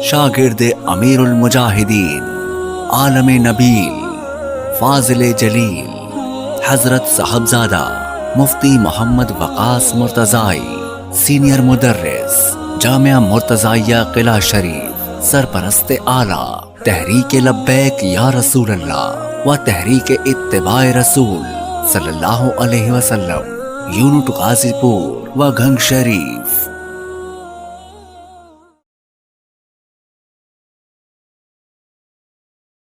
شاگرد امیر المجاہدین عالم نبیل فاضل جلیل حضرت صاحبزادہ مفتی محمد وقاص مرتضائی سینئر مدرس جامعہ مرتضائیہ قلعہ شریف سرپرست اعلیٰ تحریک لبیک یا رسول اللہ و تحریک اتباع رسول صلی اللہ علیہ وسلم یونٹ غازی پور و گھنگ شریف۔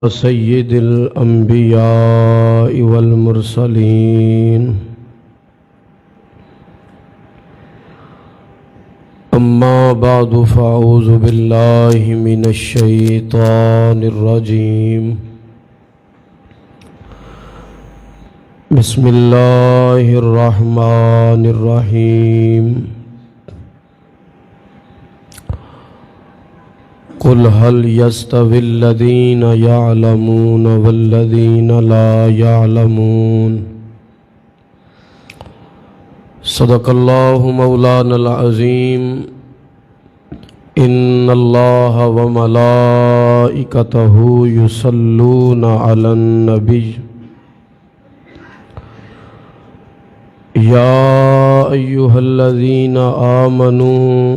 سید الانبیاء والمرسلین اما بعد فاعوذ باللہ من الشیطان الرجیم بسم اللہ الرحمن الرحیم قل هل يستوي الذين يعلمون والذين لا يعلمون صدق الله مولانا العظيم إن الله وملائكته يصلون على النبي يا أيها الذين آمنوا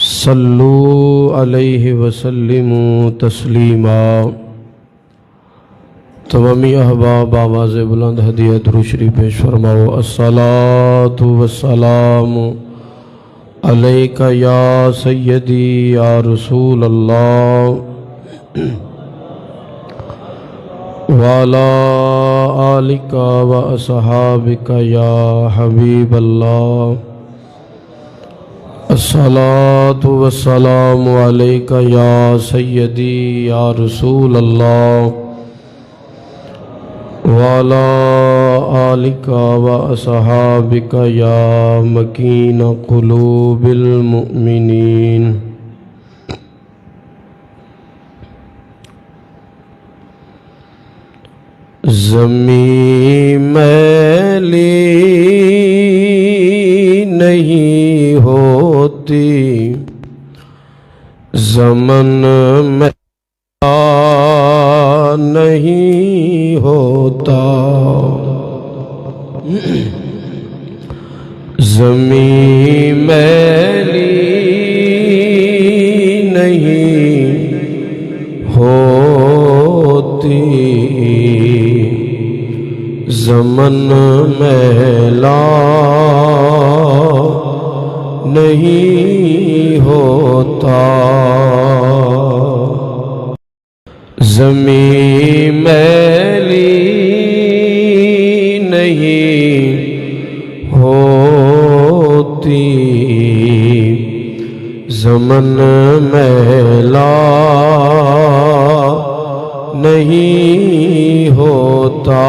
صلوا علیہ وسلموا تسلیما۔ تمامی احباب آواز بلند ہدیہ درود شریف پیش فرماؤ۔ الصلاۃ والسلام علیک یا سیدی یا رسول اللہ وعلی آلک و اصحابک یا حبیب اللہ۔ الصلاۃ والسلام علیک یا سیدی یا رسول اللہ وعلی آلک و اصحابک یا مکین قلوب المؤمنین۔ زمین میلی نہیں ہوتی زمن میں نہیں ہوتا، زمین میلی نہیں ہوتی زمن میلا نہیں ہوتا، زمین میلی نہیں ہوتی زمن میلا نہیں ہوتا۔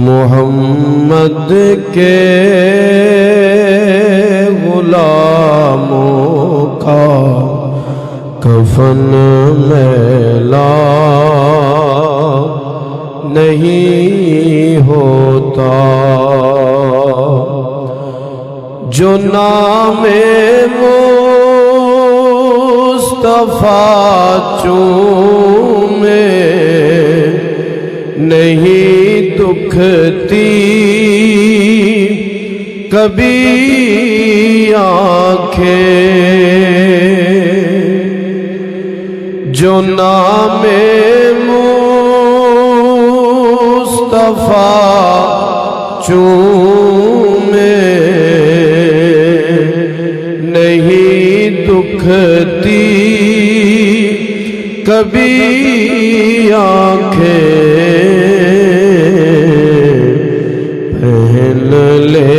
محمد کے غلاموں کا کفن میلا نہیں ہوتا، جو نام مصطفیٰ چومے نہیں دکھتی کبھی آنکھیں، جو نام مصطفیٰ چومے نہیں دکھتی کبھی آنکھیں، پہن لے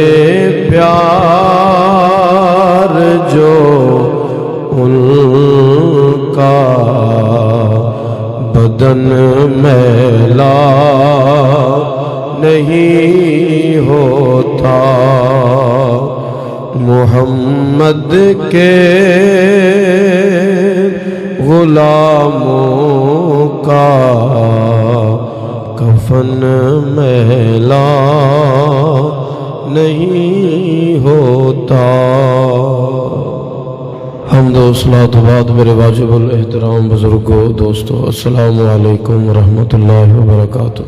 پیار جو ان کا بدن میلا نہیں ہوتا، محمد کے غلاموں کا کفن میلا نہیں ہوتا۔ حمد و صلاۃ بعد میرے واجب الاحترام بزرگوں، دوستو، السلام علیکم ورحمۃ اللہ وبرکاتہ۔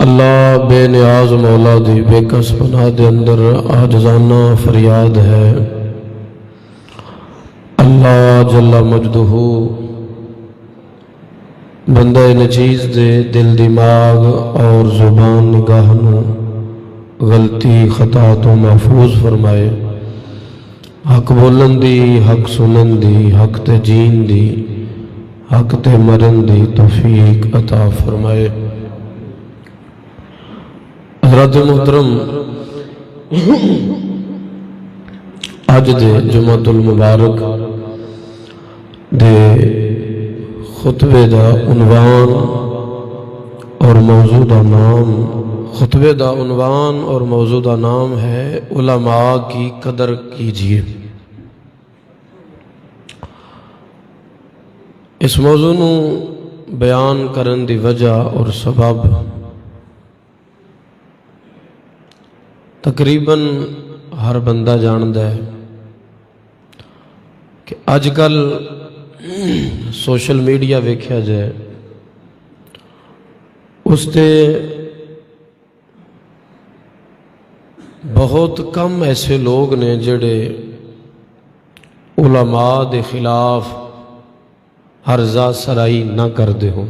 اللہ بے نیاز مولا دی بے کس پناہ دے اندر عاجزانہ فریاد ہے، اللہ جل مجدہ بندہ نچیز دے دل دماغ اور زبان نگاہ نو غلطی خطا تو محفوظ فرمائے، حق بولن دی، حق سنن دی، حق تے جین دی، حق تے مرن دی توفیق عطا فرمائے۔ حضرات محترم، اج دے جمعۃ المبارک دے خطبے دا عنوان اور موضوع دا نام ہے علماء کی قدر کیجیے۔ اس موضوع نو بیان کرن دی وجہ اور سبب تقریباً ہر بندہ جاندا ہے کہ اج کل سوشل میڈیا ویکھیا جائے اس تے بہت کم ایسے لوگ نے جڑے علماء دے خلاف ہرزہ سرائی نہ کردے ہوں۔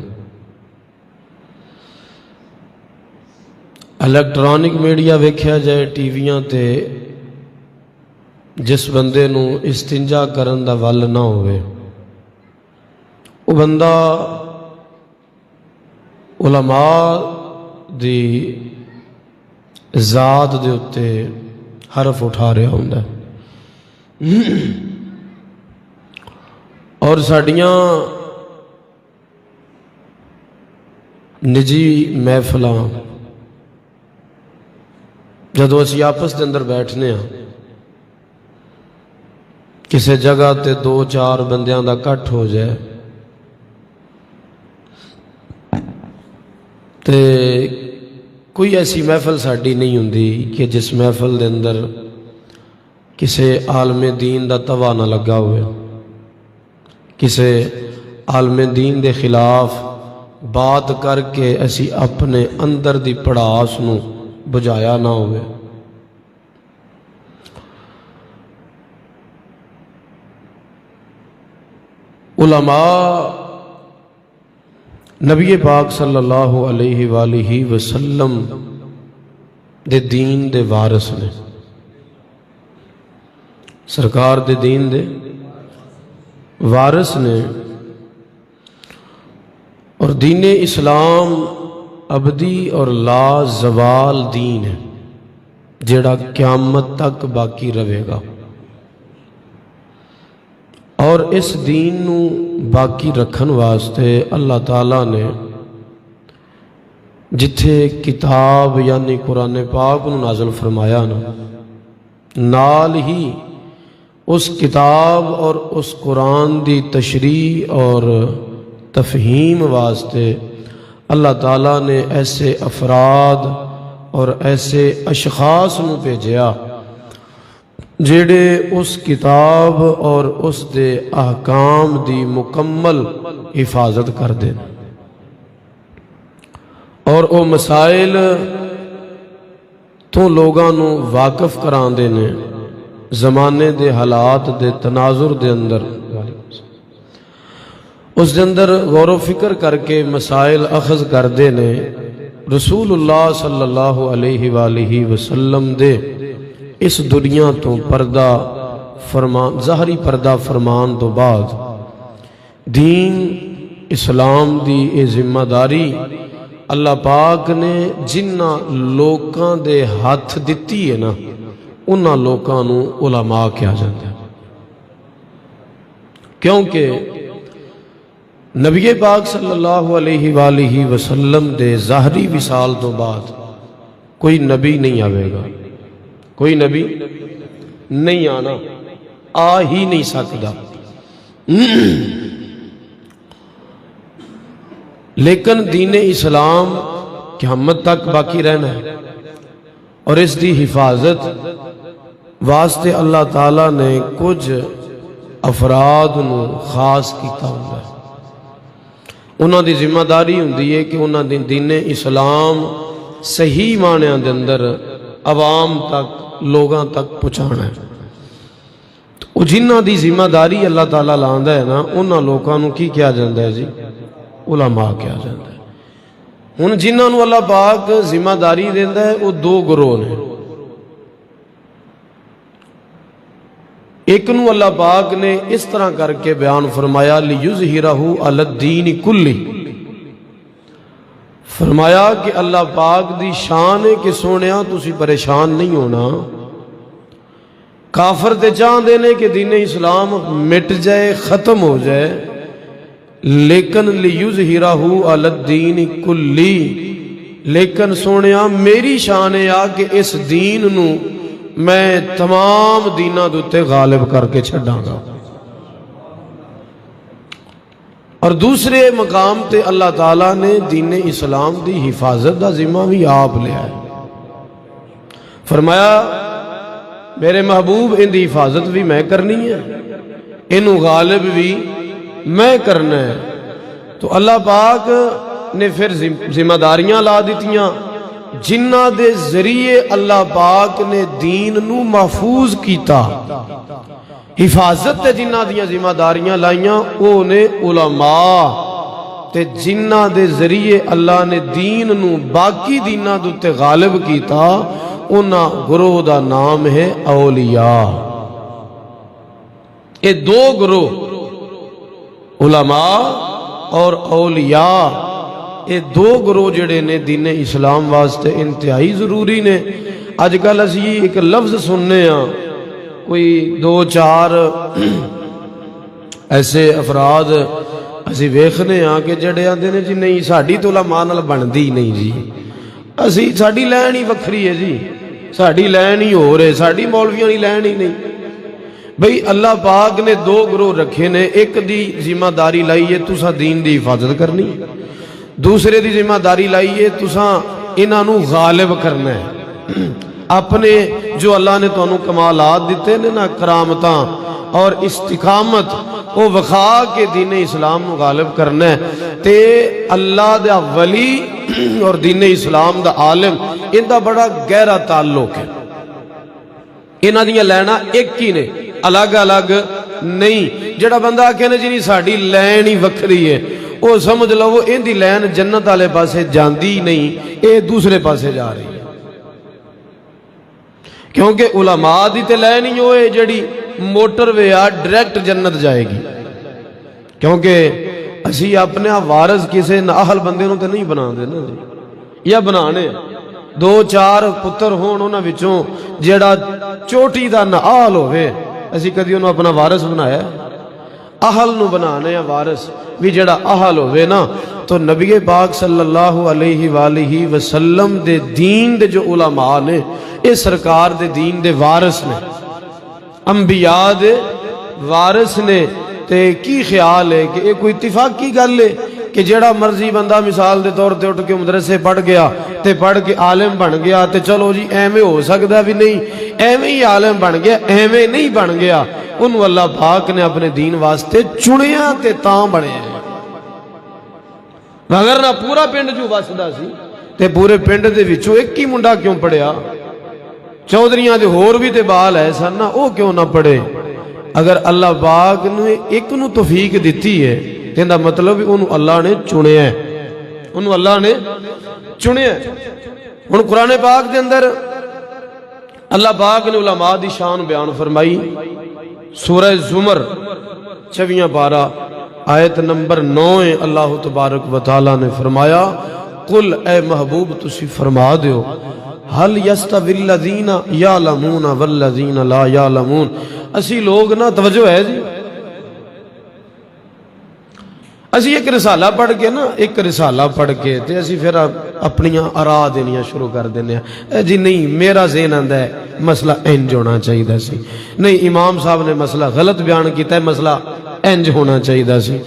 الیکٹرانک میڈیا ویکھیا جائے ٹی ویاں تے جس بندے نو استنجا کرن دا ول نہ ہوئے وہ بندہ علماء دی ذات دے اتے حرف اٹھا رہا ہوندا ہے۔ اور ساڈیاں نجی محفلاں جدو اسی آپس دے اندر بیٹھنے ہاں، کسے جگہ تے 2-4 بندیاں دا کٹ ہو جائے تے کوئی ایسی محفل ساڈی نہیں ہوندی کہ جس محفل دے اندر کسے عالم دین دا توا نہ لگا ہوئے، کسے عالم دین دے خلاف بات کر کے اسی اپنے اندر دی پڑاس نو بجایا نہ ہوئے۔ علماء نبی پاک صلی اللہ علیہ وآلہ وسلم دے دین دے وارث نے، سرکار دے دین دے وارث نے، اور دین اسلام ابدی اور لا زوال دین ہے جڑا قیامت تک باقی رہے گا۔ اور اس دین نو باقی رکھن واسطے اللہ تعالیٰ نے جتھے کتاب یعنی قرآن پاک نو نازل فرمایا نا، نال ہی اس کتاب اور اس قرآن دی تشریح اور تفہیم واسطے اللہ تعالیٰ نے ایسے افراد اور ایسے اشخاص نو بھیجیا جڑے اس کتاب اور اس دے احکام دی مکمل حفاظت کر دیں اور او مسائل تو لوگاں نو واقف کران دے نے، زمانے دے حالات دے تناظر دے اندر اس دے اندر غور و فکر کر کے مسائل اخذ کر دے نے۔ رسول اللہ صلی اللہ علیہ وآلہ وسلم دے اس دنیا تو پردہ فرمان، ظاہری پردہ فرمان تو بعد دین اسلام دی اے ذمہ داری اللہ پاک نے جنہ لوکاں دے ہاتھ دتی ہے نا، انہاں لوکاں نو علماء کیا جاتا ہے، کیونکہ نبی پاک صلی اللہ علیہ وآلہ وسلم دے ظاہری وصال تو بعد کوئی نبی نہیں آئے گا، کوئی نبی نہیں آنا، آ ہی نہیں سکتا۔ لیکن دین اسلام قیامت تک باقی رہنا ہے، اور اس دی حفاظت واسطے اللہ تعالیٰ نے کچھ افراد نو خاص کیتا ہوندا ہے۔ انہاں دی ذمہ داری ہوندی ہے کہ انہاں دی دین اسلام صحیح معنیاں دے اندر عوام تک، لوگاں تک پہنچانا ہے۔ تو جنہاں دی ذمہ داری اللہ تعالیٰ لاندا ہے نا، انہاں لوکاں نو کی کیا جاندا ہے جی؟ علماء کیا جاندا ہے۔ ہن جنہاں نو اللہ پاک ذمہ داری دیندا ہے وہ دو گروہ نے۔ ایک نو اللہ پاک نے اس طرح کر کے بیان فرمایا لیظہرہ علی الدین کلہ، فرمایا کہ اللہ پاک دی شان ہے کہ سونیا تسی پریشان نہیں ہونا۔ کافر تے چاہندے نے کہ دین اسلام مٹ جائے، ختم ہو جائے، لیکن لیظہرہ علی الدین کلہ، لیکن سونیا میری شان ہے کہ اس دین نو میں تمام دیناں دوتے غالب کر کے چھڑاں گا۔ اور دوسرے مقام تے اللہ تعالیٰ نے دین اسلام دی حفاظت دا ذمہ بھی آپ لیا ہے۔ فرمایا میرے محبوب ان دی حفاظت بھی میں کرنی ہے، انہوں غالب بھی میں کرنا ہے۔ تو اللہ پاک نے پھر ذمہ داریاں لا دیتیاں جنہ دے ذریعے اللہ پاک نے دین نو محفوظ کیتا۔ حفاظت تے جنہ دیاں ذمہ داریاں لائیاں او نے علماء، تے جنہ دے ذریعے اللہ نے دین نو باقی دینہ دوتے غالب کیتا انہا گروہ دا نام ہے اولیاء۔ یہ دو گروہ علماء اور اولیاء، یہ دو گروہ جڑے نے دین اسلام واسطے انتہائی ضروری نے۔ آج کل اسی ایک لفظ سننے ہیں، کوئی دو چار ایسے افراد اسی ویکھنے ہیں کہ جڑے آندے نے جی نہیں ساڈی تو علماء نال بندی نہیں جی، اسی ساڈی لین ہی وکھری ہے جی، ساڈی لین ہی ہو رہے، ساڈی مولویاں دی لین ہی نہیں۔ بھئی اللہ پاک نے دو گروہ رکھے نے، ایک دی ذمہ داری لائیے تساں دین دی حفاظت کرنی، دوسرے دی ذمہ داری لائیے تساں انہاں نو غالب کرنا ہے۔ اپنے جو اللہ نے تو انہوں کمالات دیتے نے نا، کرامتاں اور استقامت، وہ وخا کے دین اسلام نو غالب کرنا ہے۔ تے اللہ دا ولی اور دین اسلام دا عالم ان دا بڑا گہرا تعلق ہے، انہاں دیاں لینا ایک ہی نے، الگ الگ نہیں۔ جڑا بندہ کہنے جی نہیں ساڑی لین ہی وکھری ہے، وہ سمجھ لو وہ ان دی لین جنت والے پاسے جاندی نہیں، اے دوسرے پاسے جا رہی ہے۔ کیونکہ علماء دی تے لین ہی ہوئے جڑی موٹر وے ڈائریکٹ جنت جائے گی، کیونکہ اسی اپنے وارث کسے نااہل بندے نوں تے نہیں بنا دے نا جی، یا بنانے دو چار پتر ہون انہاں وچوں جڑا چوٹی دا نااہل ہوئے، اسی کدی انہوں اپنا وارث بنایا ہے؟ اہل نو بنانے ہیں وارث بھی جڑا اہل ہوئے نا۔ تو نبی پاک صلی اللہ علیہ وآلہ وسلم دے دین دے جو علماء نے، اے سرکار دے دین دے وارث نے، انبیاء دے وارث نے۔ تے کی خیال ہے کہ کوئی اتفاقی گل ہے کہ جڑا مرضی بندہ مثال دے طور تے اٹھ کے مدرسے پڑھ گیا تے پڑھ کے عالم بن گیا تے چلو جی ایویں ہو سکدا بھی نہیں، ایویں ہی عالم بن گیا، ایویں نہیں بن گیا۔ انہوں اللہ پاک نے اپنے دین واسطے چنیا تے تاں بڑے ہیں، مگر نہ پورا پنڈ جو واسدہ سی تے پورے پنڈ دے وچوں ایک ہی منڈا کیوں پڑھیا؟ چودھریاں دے ہور بھی تے بال ہے سن نا، او کیوں نہ پڑھے؟ اگر اللہ پاک نے ایک نو توفیق دیتی ہے تیندہ مطلب انہوں اللہ نے چنے ہیں، انہوں اللہ نے چنے ہیں۔ انہوں قرآن پاک دے اندر اللہ پاک نے علماء دی شان بیان فرمائی، سورہ زمر 26 پارہ آیت نمبر 9 اللہ تبارک و تعالیٰ نے فرمایا قل اے محبوب تسی فرما دیو حل یستوی الذین یعلمون والذین لا یعلمون۔ اسی لوگ نا توجہ ہے جی، اسی ایک رسالہ پڑھ کے نا، ایک رسالہ پڑھ کے تے اسی پھر اپنیاں آراء دینیاں شروع کر دینے ہیں جی نہیں میرا ذہن آندا ہے مسئلہ انج ہونا چاہیے سی، نہیں امام صاحب نے مسئلہ غلط بیان کیتا ہے مسئلہ انج ہونا چاہیے سی۔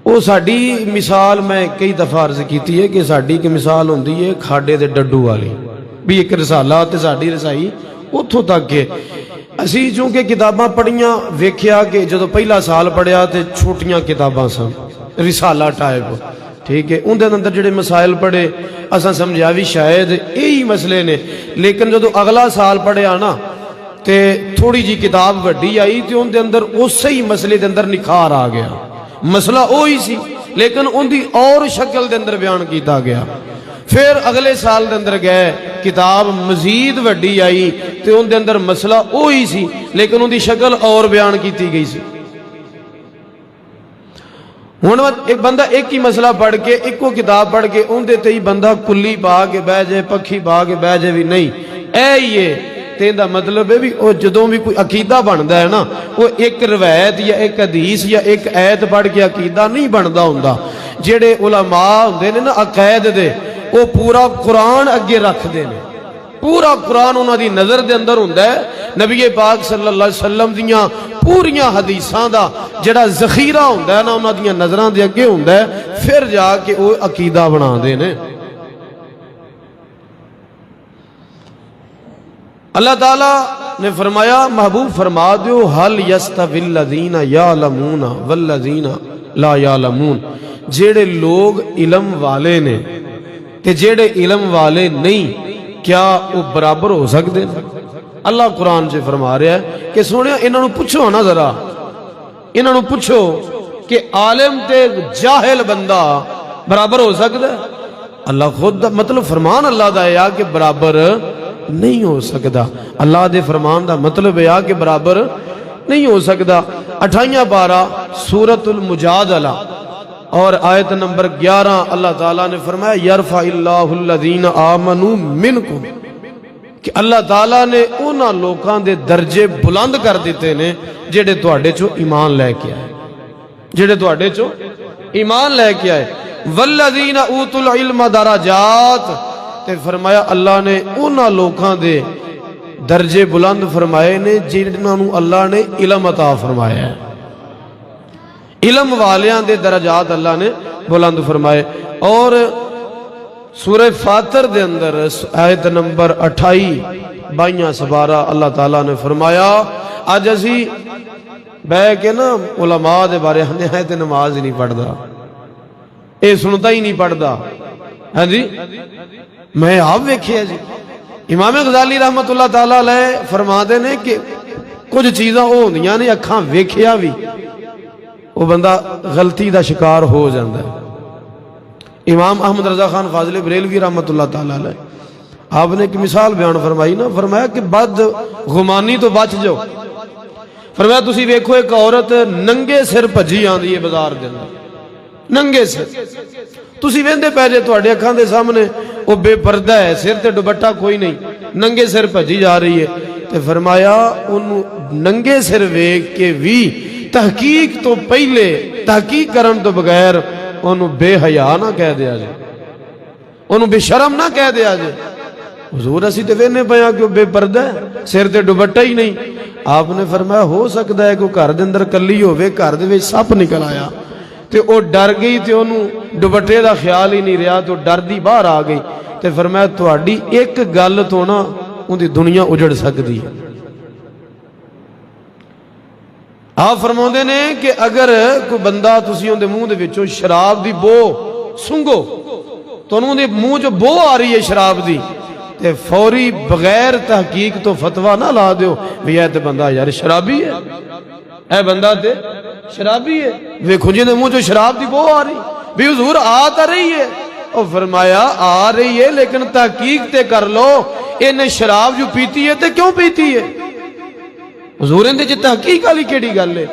وہ ساری مثال میں کئی دفعہ عرض کی ہے کہ ساری ایک مثال ہوتی ہے کھاڈے دے ڈڈو والی بھی ایک رسالہ تے ساری رسائی اتوں تک کہ اسی چونکہ کتاباں پڑھیاں ویکھیا کہ جدو پہلا سال پڑھیا تے چھوٹیاں کتاباں سن رسالہ ٹائپ ٹھیک ہے اندر اندر جڑے مسائل پڑھے اساں سمجھا بھی شاید یہی مسئلے نے لیکن جدو اگلا سال پڑھیا نا تے تھوڑی جی کتاب وڈی آئی تے ان دے اندر اسی ہی مسئلے دے اندر نکھار آ گیا مسئلہ وہی سی لیکن ان دی اور شکل دے اندر بیان کیتا گیا پھر اگلے سال دے اندر گئے کتاب مزید وڈی آئی تے ان دے اندر مسئلہ وہی سی لیکن ان دی شکل اور بیان کیتی گئی سی ہن ایک بندہ ایک ہی مسئلہ پڑھ کے ایک کو کتاب پڑھ کے ان دے تے ہی بندہ کلی پا کے بہ جائے پکھی پا کے بہ جائے بھی نہیں اے ہی ہے تین دا مطلب ہے بھی وہ جدوں بھی کوئی عقیدہ بندا ہے نا وہ ایک روایت یا ایک حدیث یا ایک آیت پڑھ کے عقیدہ نہیں بندا ہوندا جڑے علماء ہوندے نے نا عقائد دے وہ پورا قرآن اگے رکھ دے نے پورا قرآن انہاں دی نظر دے اندر ہوندا ہے نبی پاک صلی اللہ علیہ وسلم دیاں پوریاں حدیثاں دا جڑا ذخیرہ ہوندا ہے نا انہاں دیاں نظراں دے اگے ہوندا ہے پھر جا کے وہ عقیدہ بنا دے نے اللہ تعالیٰ نے فرمایا محبوب فرما دیو حل یستوی الذین یعلمون والذین لا یعلمون جیڑے لوگ علم والے نے تے جیڑے علم والے نہیں کیا وہ برابر ہو سکتے ہیں اللہ قرآن سے فرما رہا ہے کہ سونے انہوں نے پوچھو نا ذرا انہوں نے پوچھو کہ عالم تے جاہل بندہ برابر ہو سکتا ہے اللہ خود مطلب فرمان اللہ دا ہے کہ برابر نہیں ہو سکتا اللہ دے فرمان دا مطلب ہے کہ برابر نہیں ہو سکتا 28 پارہ سورۃ المجادلہ اور آیت نمبر 11 اللہ تعالیٰ نے فرمایا یرفع اللہ الذین آمنوا منکم کہ اللہ تعالیٰ نے انہاں لوکاں دے درجے بلند کر دیتے نے جڑے تواڈے چوں ایمان لے کے آئے جڑے تواڈے چوں ایمان لے کے آئے والذین اوتوا العلم درجات تے فرمایا اللہ نے انہاں لوکاں دے درجے بلند فرمائے نے جنہاں نوں اللہ نے علم عطا فرمایا ہے علم والیاں دے درجات اللہ نے بلند فرمائے اور سورہ فاتر دے اندر آیت نمبر 28 22 سپارہ اللہ تعالیٰ نے فرمایا آج اسی بہ کے نا علماء دے بارے ہم نے تے نماز ہی نہیں پڑھدا اے سنتا ہی نہیں پڑھدا ہاں جی میں آپ ویکھیا جی امام غزالی رحمت اللہ تعالیٰ علیہ فرما دے نے کہ کچھ چیزاں وہ ہوندیاں نے اکھاں ویکھیا بھی وہ بندہ غلطی دا شکار ہو جاندہ ہے امام احمد رضا خان فاضل بریلوی رحمت اللہ تعالیٰ علیہ آپ نے ایک مثال بیان فرمائی نا فرمایا کہ بد غمانی تو بچ جاؤ فرمایا تسی ویکھو ایک عورت ننگے سر بھجی آندی ہے بازار دے اندر ننگے سر تسی ویندے پے جے تواڈے اکھاں دے سامنے وہ بے پردہ ہے سر تے دوپٹہ کوئی نہیں ننگے سر بھجی جا رہی ہے تے فرمایا انہوں ننگے سر ویکھ کے بھی تحقیق تو پہلے تحقیق کرن تو بغیر انہوں بے حیا نہ کہہ دیا جائے انہوں بے شرم نہ کہہ دیا جائے حضور اسی تے وینے پیا کہ بے پردہ ہے سر تے دوپٹہ ہی نہیں آپ نے فرمایا ہو سکتا ہے کہ گھر دے اندر کلی ہوے گھر دے وچ سپ نکل آیا تے او ڈر گئی تے انہوں دوپٹے دا خیال ہی نہیں رہا تو ڈر دی باہر آ گئی تے فرمایا تواڈی ایک گل تو نا ان دی دنیا اجڑ سکدی ہے آپ فرماؤندے نے کہ اگر کوئی بندہ تسی ان دے منہ دے وچوں شراب دی بو سنگو تو انہوں دے منہ جو بو آ رہی ہے شراب دی تے فوری بغیر تحقیق تو فتوہ نہ لا دیو بھی اے تے بندہ یار شرابی ہے اے بندہ تے شرابی ہے ویکھو جی دے منہ جو شراب دی بو آ رہی بھی حضور آ تا رہی ہے اور فرمایا آ رہی ہے لیکن تحقیق تے کر لو انہیں شراب جو پیتی ہے تے کیوں پیتی ہے حضور اندے جی تحقیق والی کیڑی گل ہے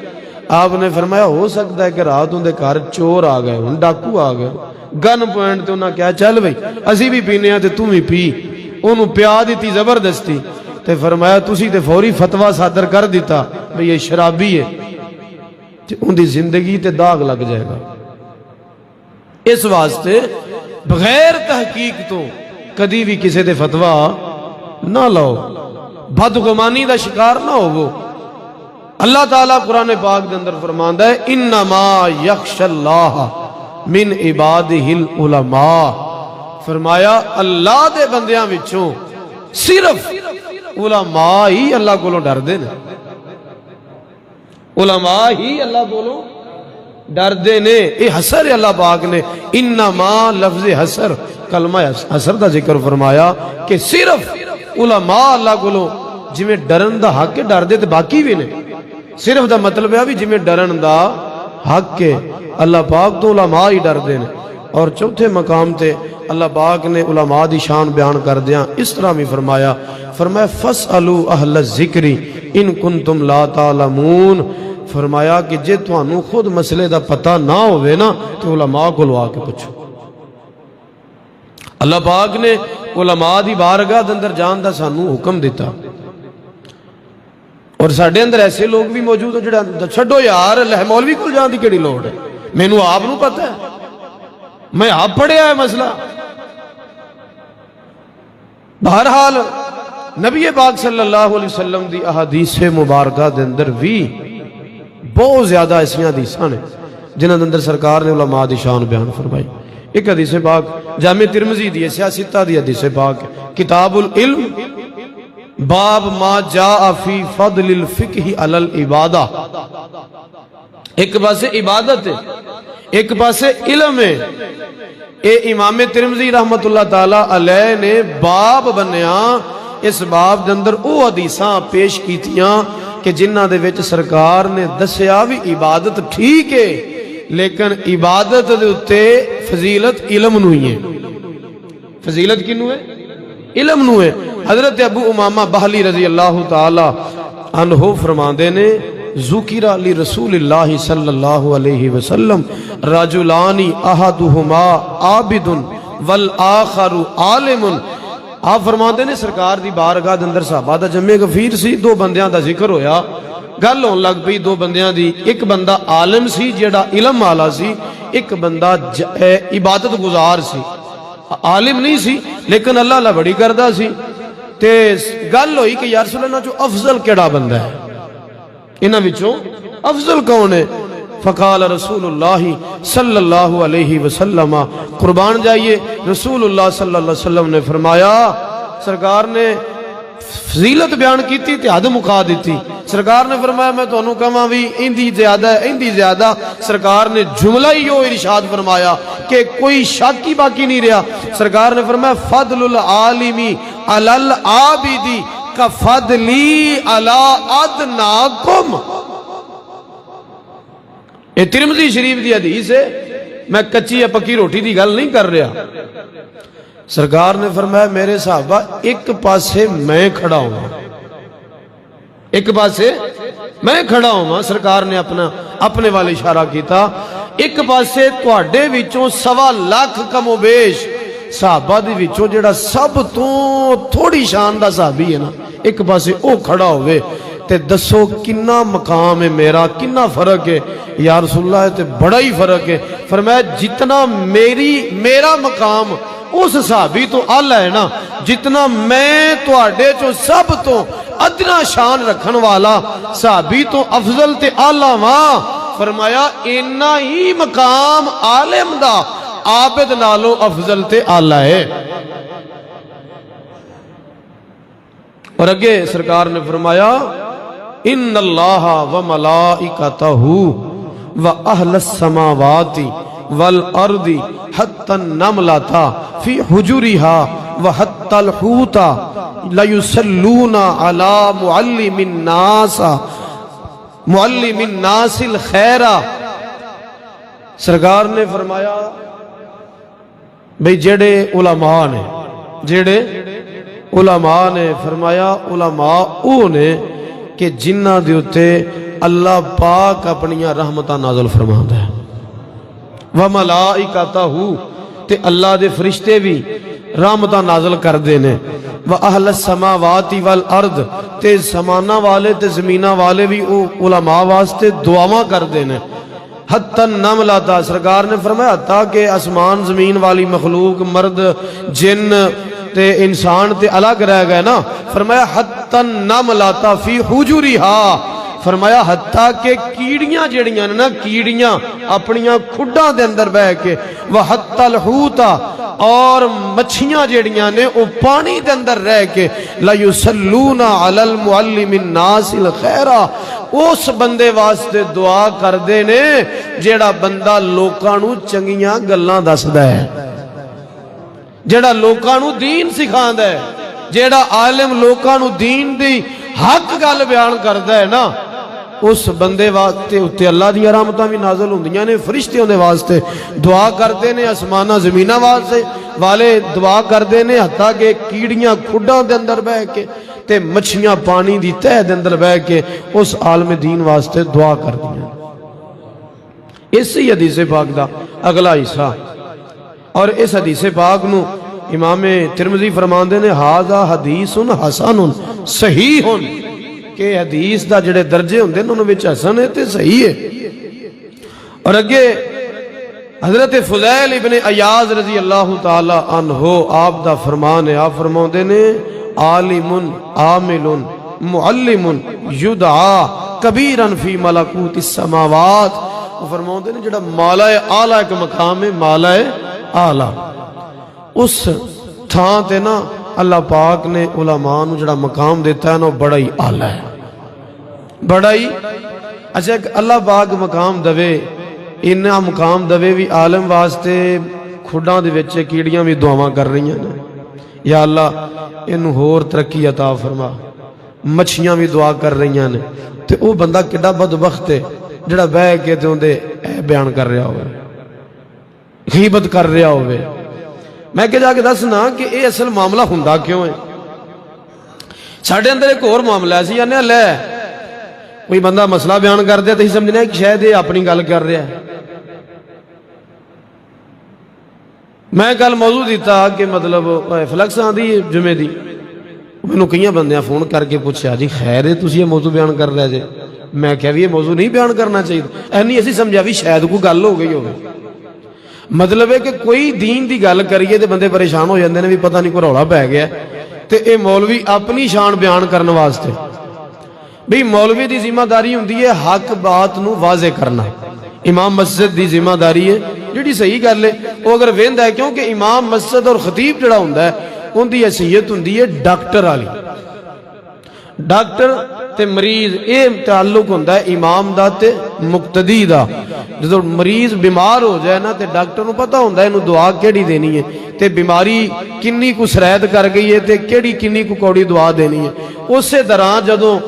آپ نے فرمایا ہو سکتا ہے کہ رات ان دے گھر چور آ گئے ان ڈاکو آ گئے گن پوائنٹ تے انہاں کیا چل بھئی اسی بھی پینے ہیں تے تم ہی پی انہوں پیا دیتی زبردستی تے فرمایا تسی تے فوری فتوہ صادر کر دیتا بھئی یہ شرابی ہے تے ان دی زندگی تے داغ لگ جائے گا اس واسطے بغیر تحقیق تو کدی بھی کسی دے فتوہ نہ لاؤ بدگمانی دا شکار نہ ہو وہ اللہ تعالیٰ قرآن پاک دے اندر فرماندا ہے انما یخش اللہ من عبادہ العلماء، فرمایا اللہ دے بندیاں وچوں صرف علماء ہی اللہ کولوں ڈردے نے، علماء ہی اللہ کولوں ڈردے نے۔ یہ حسر اللہ پاک نے انما لفظ حسر کلمہ حسر دا ذکر فرمایا کہ صرف علماء اللہ کولوں جویں ڈرن دا حق ڈردے تے باقی بھی نے، صرف دا مطلب ہے بھی جویں ڈرن دا حق ہے اللہ پاک تو علماء ہی ڈردے نے۔ اور چوتھے مقام تے اللہ پاک نے علماء دی شان بیان کر دیاں اس طرح بھی فرمایا فَاسْأَلُوا أَهْلَ الذِّكْرِ إِن كُنتُمْ لَا تَعْلَمُونَ، فرمایا کہ جے تانوں خود مسئلے دا پتہ نہ ہوئے نا تو علماء کو لوا کے پوچھو۔ اللہ پاک نے علماء دی بارگاہ دے اندر جان دا سانوں حکم دیتا، اور ساڈے اندر ایسے لوگ بھی موجود ہیں جڑا چھڈو یار لہ مولوی کول جان دی کیڑی لوڑ ہے، مینوں آپ نوں پتہ ہے، میں آپ پڑھیا ہے مسئلہ۔ بہرحال نبی پاک صلی اللہ علیہ وسلم دی احادیث مبارکہ دے اندر بھی بہت زیادہ ایسیاں حدیثاں نے جنہاں دے اندر سرکار نے علماء دی شان بیان فرمائی۔ ایک حدیث پاک جامع ترمذی دی سیاستہ دی حدیث پاک کتاب العلم باب ما جاء فی فضل الفقہ علی العبادہ، ایک پاسے عبادت ہے ایک پاسے علم ہے۔ اے امام ترمذی رحمت اللہ تعالی علیہ نے باب بنیا، اس باب دے اندر او حدیثاں پیش کیتیاں کہ جنہ دے وچ سرکار نے دسیا بھی عبادت ٹھیک ہے لیکن عبادت دے اتے فضیلت علم نو ہی ہے۔ فضیلت کنو ہے؟ علم نو ہے۔ حضرت ابو امامہ بہلی رضی اللہ تعالی عنہ فرماندے نے ذکر علی رسول اللہ صلی اللہ علیہ وسلم رجلان احدہما عابد والآخر عالم، آپ فرماندے نے سرکار دی بارگاہ دے اندر صحابہ دا جمع غفیر سی، دو بندیاں دا ذکر ہویا، گل ہون لگ پئی دو بندیاں دی، ایک بندہ عالم سی جیڑا علم والا سی، ایک بندہ عبادت گزار سی، عالم نہیں سی لیکن اللہ اللہ بڑی کردہ سی۔ تے گل ہوئی کہ یا رسول اللہ جو افضل کیڑا بندہ ہے، انہاں وچوں افضل کون ہے؟ فقال رسول اللہ صلی اللہ علیہ وسلم، قربان جائیے رسول اللہ صلی اللہ علیہ وسلم نے فرمایا، سرکار نے فضیلت بیان کی تھی تے حد مکا دیتی۔ سرکار نے فرمایا میں تو انہوں کہاں بھی اندھی زیادہ ہے اندھی زیادہ، سرکار نے جملہ ہی یوں ارشاد فرمایا کہ کوئی شک ہی باقی نہیں رہا۔ سرکار نے فرمایا فضل العالمی علی العابدی کا فضلی علی ادناکم، یہ ترمذی شریف دی حدیث ہے، میں کچی یا پکی روٹی دی گل نہیں کر رہا۔ سرکار نے فرمایا میرے صحابہ ایک پاسے میں کھڑا ہوں، ایک پاسے میں کھڑا ہوں، سرکار نے اپنے والے اشارہ کیتا، ایک پاسے تواڈے وچوں 1.25 لاکھ کم و بیش صحابہ دی وچوں جڑا سب تو تھوڑی شان دا صحابی ہے نا، ایک پاسے او کھڑا ہوئے تے دسو کنا مقام ہے میرا، کنا فرق ہے؟ یا رسول اللہ تے بڑا ہی فرق ہے۔ فرمایا جتنا میرا مقام اس صحابی تو اعلیٰ ہے نا، جتنا میں تواڈے چوں سب تو ادنا شان رکھن والا صحابی تو افضل تے اعلیٰ وہاں، فرمایا اینا ہی مقام عالم دا عابد نالو افضل تے اعلیٰ ہے۔ اور اگے سرکار نے فرمایا ان اللہ و ملائکتہ و اہل السماوات والارض حتی النملۃ فی حجرها و حتی الحوت لیصلون علی معلم الناس الخیر۔ سرکار نے فرمایا بھئی جڑے علماء نے فرمایا علماء او نے کہ جنہ دے اتے اللہ پاک اپنیاں رحمتہ نازل فرماتا ہے، وَمَلَائِكَتَهُ تے اللہ دے فرشتے بھی رحمتہ نازل کر دینے، وَأَهْلَ السَّمَاوَاتِ وَالْأَرْضِ تے سمانہ والے تے زمینہ والے بھی علماء واسطے دعاواں کر دینے، حتی النملۃ سرکار نے فرمایا حتیٰ کہ اسمان زمین والی مخلوق مرد جن تے انسان تے الگ رہ گئے نا، فرمایا حتی النملۃ فی حجرها، فرمایا حتیٰ کہ کیڑیاں جڑیاں نا کیڑیاں اپنیاں کھڈاں دے اندر بہ کے وحتی الحوتا اور مچھیاں جڑیاں نے او پانی دے اندر رہ کے لا یصلون علی المعلم الناس الخیر اس بندے واسطے دعا کردے نے جیڑا بندہ لوکاں نو چنگیاں گلاں دسدا ہے، جیڑا لوکاں نو دین سکھاندا ہے، جیڑا عالم لوکاں نو دین دی حق گل بیان کردا ہے نا، اس بندے واسطے اتے اللہ دی رحمتاں بھی نازل ہوندیاں نے، فرشتے اون دے واسطے دعا کردے نے، آسماناں زمیناں واسطے والے دعا کردے نے، حتیٰ کہ کیڑیاں کھڈاں دے اندر بیٹھ کے تے مچھیاں پانی دی تہہ دے اندر بیٹھ کے اس عالم دین واسطے دعا کردیاں۔ اسی حدیث پاک دا اگلا حصہ، اور اس حدیث پاک نو امام ترمذی فرماندے نے ھذا حدیث حسن صحیح، کہ حدیث دا جڑے درجے ہوندے نے انہاں وچ حسن ہے تے صحیح ہے۔ اور اگے حضرت فضیل ابن عیاض رضی اللہ تعالی عنہ آپ دا فرمان ہے، آپ فرماندے نے عالم عامل معلم یدعا کبیرا فی ملکوت السماوات، وہ فرماندے نے جڑا مالا اعلیٰ ایک مقام ہے، مالا اعلیٰ، اس تھان تے نا اللہ پاک نے علماء نو جڑا مقام دیتا ہے نا بڑا ہی اعلیٰ ہے، بڑا ہی اچھا اللہ پاک مقام دوے، انہاں مقام دوے بھی عالم واسطے کھڈاں دے وچ کیڑیاں بھی دعاواں کر رہی ہیں، یا اللہ انہوں ہور ترقی عطا فرما، مچھیاں بھی دعا کر رہی ہیں، تے او بندہ کڈا بدبخت ہے جڑا بہ کے تے اندے بیان کر رہا ہوئے، غیبت کر رہا ہوئے۔ میں کہ جا کے دسنا کہ اے اصل معاملہ ہوندا کیوں ہے؟ ساڈے اندر ایک اور معاملہ ہے، یعنی لے کوئی بندہ مسئلہ بیان کر دیا تو ہی سمجھنا ہے کہ شاید یہ اپنی گل کر رہا ہے۔ میں کل موضوع دیتا کہ مطلب فلکس آندی جمعے دی، میں نے کئی بندیاں فون کر کے پوچھا جی خیر ہے تسی یہ موضوع بیان کر رہے جے؟ میں کہا بھی یہ موضوع نہیں بیان کرنا چاہیے، اینی ایسی سمجھا بھی شاید کوئی گل ہو گئی ہوگی۔ مطلب ہے کہ کوئی دین دی گل کریے تے بندے پریشان ہو جاندے نے بھی پتہ نہیں کوئی رولا پہ گیا تے اے مولوی اپنی شان بیان کرنے واسطے، بھی مولوی دی ذمہ داری ہوندی ہے حق بات نو واضح کرنا، امام مسجد دی ذمہ داری ہے جڑی صحیح گل ہے وہ اگر ویندا ہے، کیونکہ امام مسجد اور خطیب جڑا ہوندا ہے ان دی حیثیت ہوندی ہے ڈاکٹر والی، ڈاکٹر تے مریض اے تعلق ہوندا ہے امام دا تے مقتدی دا۔ جدو مریض بیمار ہو جائے نا تے ڈاکٹر نو پتہ ہوندا ہے انہوں دعا کیڑی دینی ہے تے بیماری کنی کو سرائد کر گئی ہے تے کیڑی کنی کو کوڑی دعا دینی ہے۔ اسی طرح جدو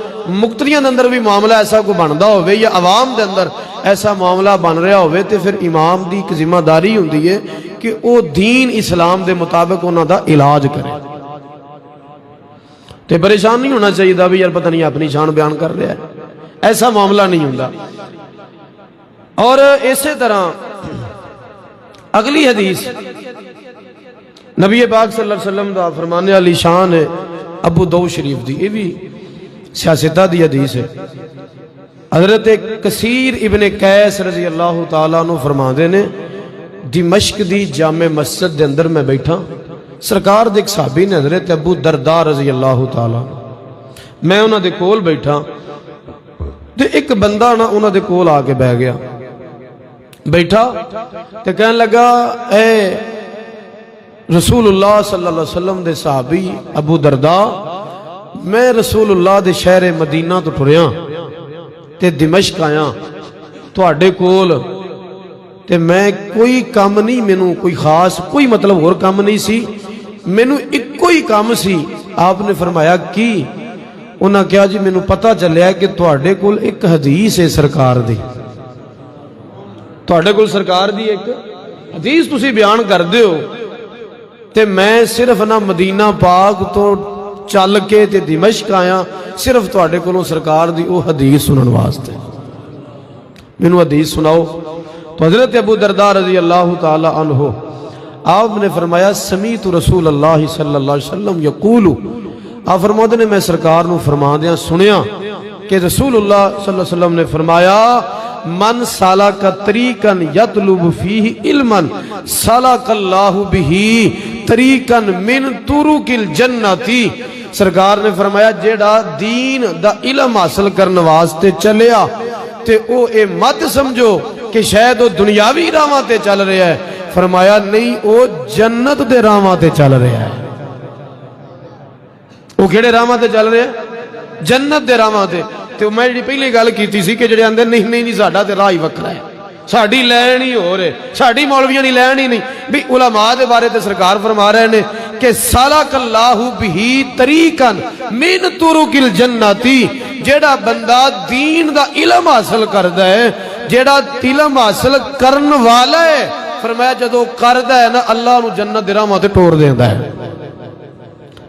مقتدیاں دے اندر بھی معاملہ ایسا کو بندا ہوئے یا عوام دے اندر ایسا معاملہ بن رہا ہوئے تے پھر امام دی ایک ذمہ داری ہوندی ہے کہ او دین اسلام دے مطابق انہاں دا علاج کرے، تے پریشان نہیں ہونا چاہیے بھی یار پتہ نہیں اپنی شان بیان کر رہا ہے، ایسا معاملہ نہیں ہوندا۔ اور اسی طرح اگلی حدیث نبی پاک صلی اللہ علیہ وسلم دا فرمانے والی شان ہے ابو داؤد شریف دی، یہ بھی سیاستہ دی حدیث ہے۔ حضرت کثیر ابن قیس رضی اللہ تعالیٰ عنہ فرماندے نے دمشق دی جامع مسجد دے اندر میں بیٹھا، سرکار دے ایک صحابی نے حضرت ابو درداء رضی اللہ تعالیٰ، میں انہاں دے کول بیٹھا تے ایک بندہ نا انہاں دے کول آ کے بہ گیا، بیٹھا تے کہنے لگا اے رسول اللہ صلی اللہ علیہ وسلم دے صحابی ابو درداء، میں رسول اللہ دے شہر مدینہ تو ٹریاں تے دمشق آیا تواڈے کول، تے میں کوئی کام نہیں، مینوں کوئی خاص کوئی مطلب اور کام نہیں سی، مینوں ایک کوئی کام سی۔ آپ نے فرمایا کی؟ انہاں کہا جی مینوں پتہ چلیا کہ تواڈے کول ایک حدیث ہے سرکار دی، تواڈے کول سرکار دی ایک حدیث تسی بیان کر دیو، تے میں صرف نہ مدینہ پاک تو چل کے تے دمشق آیا صرف تواڈے کولوں سرکار دی او حدیث سنن واسطے، مینوں حدیث سناؤ۔ تو حضرت ابو درداء رضی اللہ تعالی عنہ آپ نے فرمایا سمیت رسول اللہ صلی اللہ علیہ وسلم یقول، آپ فرماتے نے میں سرکار نو فرما دیا سنیا کہ رسول اللہ صلی اللہ علیہ وسلم نے فرمایا من سالک طریقا یطلب فیہ علما سالک اللہ بہ طریقا من طرق الجنت سرکار نے فرمایا جیڑا دین دا علم حاصل کرنے واسطے چلیا تے او اے مت سمجھو کہ شاید وہ دنیاوی راواں تے چل رہا ہے، فرمایا نہیں او جنت دے راواں تے چل رہا ہے۔ وہ کیڑے راواں تے چل رہا ہے؟ جنت دے راواں تے۔ تو میں جی پہلی گل کیتی سی کہ جڑے آندے نہیں ساڈا تے راہ ہی وکھرا ہے، ساڈی لین ہی ہو رہے، ساڈی مولویاں دی لین ہی نہیں بھی۔ علماء دے بارے تے سرکار فرما رہے نے کہ سالک اللہ بہی طریقا من طرق الجنتی، جیڑا بندہ دین دا علم حاصل کردا ہے، جیڑا علم حاصل کرن والا ہے، فرمایا جدو کردا ہے نا اللہ نو جنت دے راہ تے ٹور دیندا ہے۔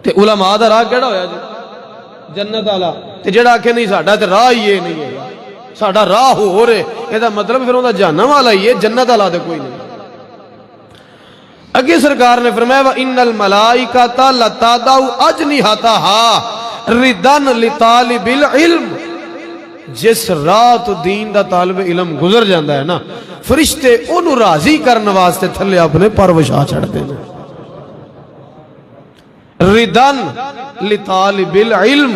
تے علماء دا راہ کیڑا ہویا جی؟ جنت والا۔ تے جیڑا کہ نہیں ساڈا تے راہ ہی یہ نہیں ہے، ساڈا راہ ہو رہے، یہ دا مطلب پھر اوندا جہنم والا ہی ہے، جنت والا تے کوئی نہیں۔ اگے سرکار نے فرمایا وَإِنَّ الْمَلَائِكَةَ لَتَضَعُ أَجْنِحَتَهَا رِضًا لِطَالِبِ الْعِلْمِ، جس رات دین دا طالب علم گزر جاندہ ہے نا، فرشتے انہوں راضی کرنے واسطے تھلے اپنے پر وشا چھڑتے ہیں۔ رِضًا لِطَالِبِ الْعِلْمِ،